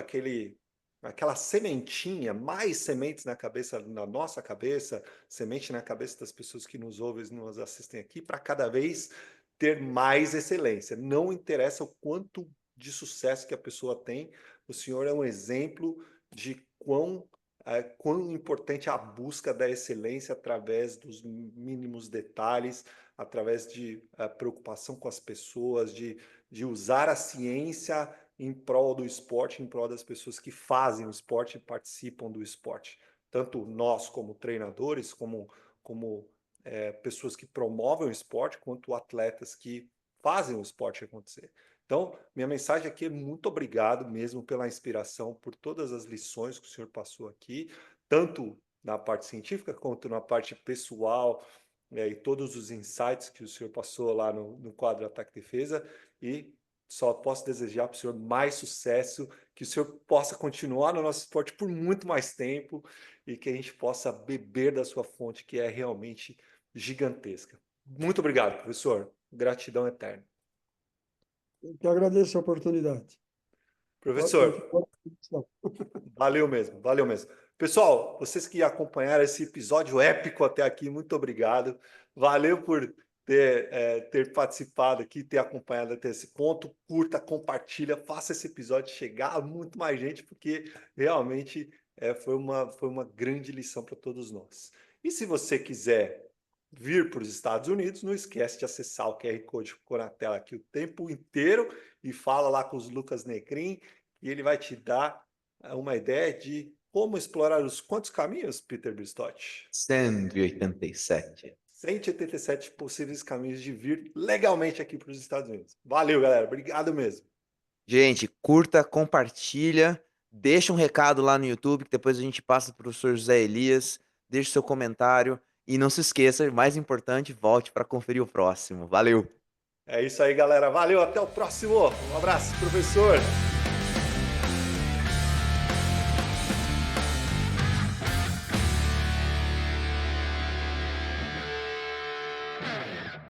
aquela sementinha, mais sementes na nossa cabeça, semente na cabeça das pessoas que nos ouvem e nos assistem aqui, para cada vez ter mais excelência. Não interessa o quanto de sucesso que a pessoa tem, o senhor é um exemplo de quão importante é a busca da excelência através dos mínimos detalhes, através de preocupação com as pessoas, de usar a ciência em prol do esporte, em prol das pessoas que fazem o esporte e participam do esporte. Tanto nós, como treinadores, como pessoas que promovem o esporte, quanto atletas que fazem o esporte acontecer. Então, minha mensagem aqui é muito obrigado mesmo pela inspiração, por todas as lições que o senhor passou aqui, tanto na parte científica quanto na parte pessoal, e todos os insights que o senhor passou lá no quadro Ataque e Defesa, e só posso desejar para o senhor mais sucesso, que o senhor possa continuar no nosso esporte por muito mais tempo e que a gente possa beber da sua fonte, que é realmente gigantesca. Muito obrigado, professor. Gratidão eterna. Eu que agradeço a oportunidade. Professor, valeu mesmo, valeu mesmo. Pessoal, vocês que acompanharam esse episódio épico até aqui, muito obrigado. Valeu por ter participado aqui, ter acompanhado até esse ponto. Curta, compartilha, faça esse episódio chegar a muito mais gente, porque realmente foi uma grande lição para todos nós. E se você quiser vir para os Estados Unidos, não esquece de acessar o QR Code que ficou na tela aqui o tempo inteiro e fala lá com os Lucas Negrin, e ele vai te dar uma ideia de como explorar os quantos caminhos, Peter Bristotti? 187. 187 possíveis caminhos de vir legalmente aqui para os Estados Unidos. Valeu, galera. Obrigado mesmo. Gente, curta, compartilha, deixa um recado lá no YouTube, que depois a gente passa para o professor José Elias, deixa seu comentário e não se esqueça, mais importante, volte para conferir o próximo. Valeu! É isso aí, galera. Valeu, até o próximo. Um abraço, professor.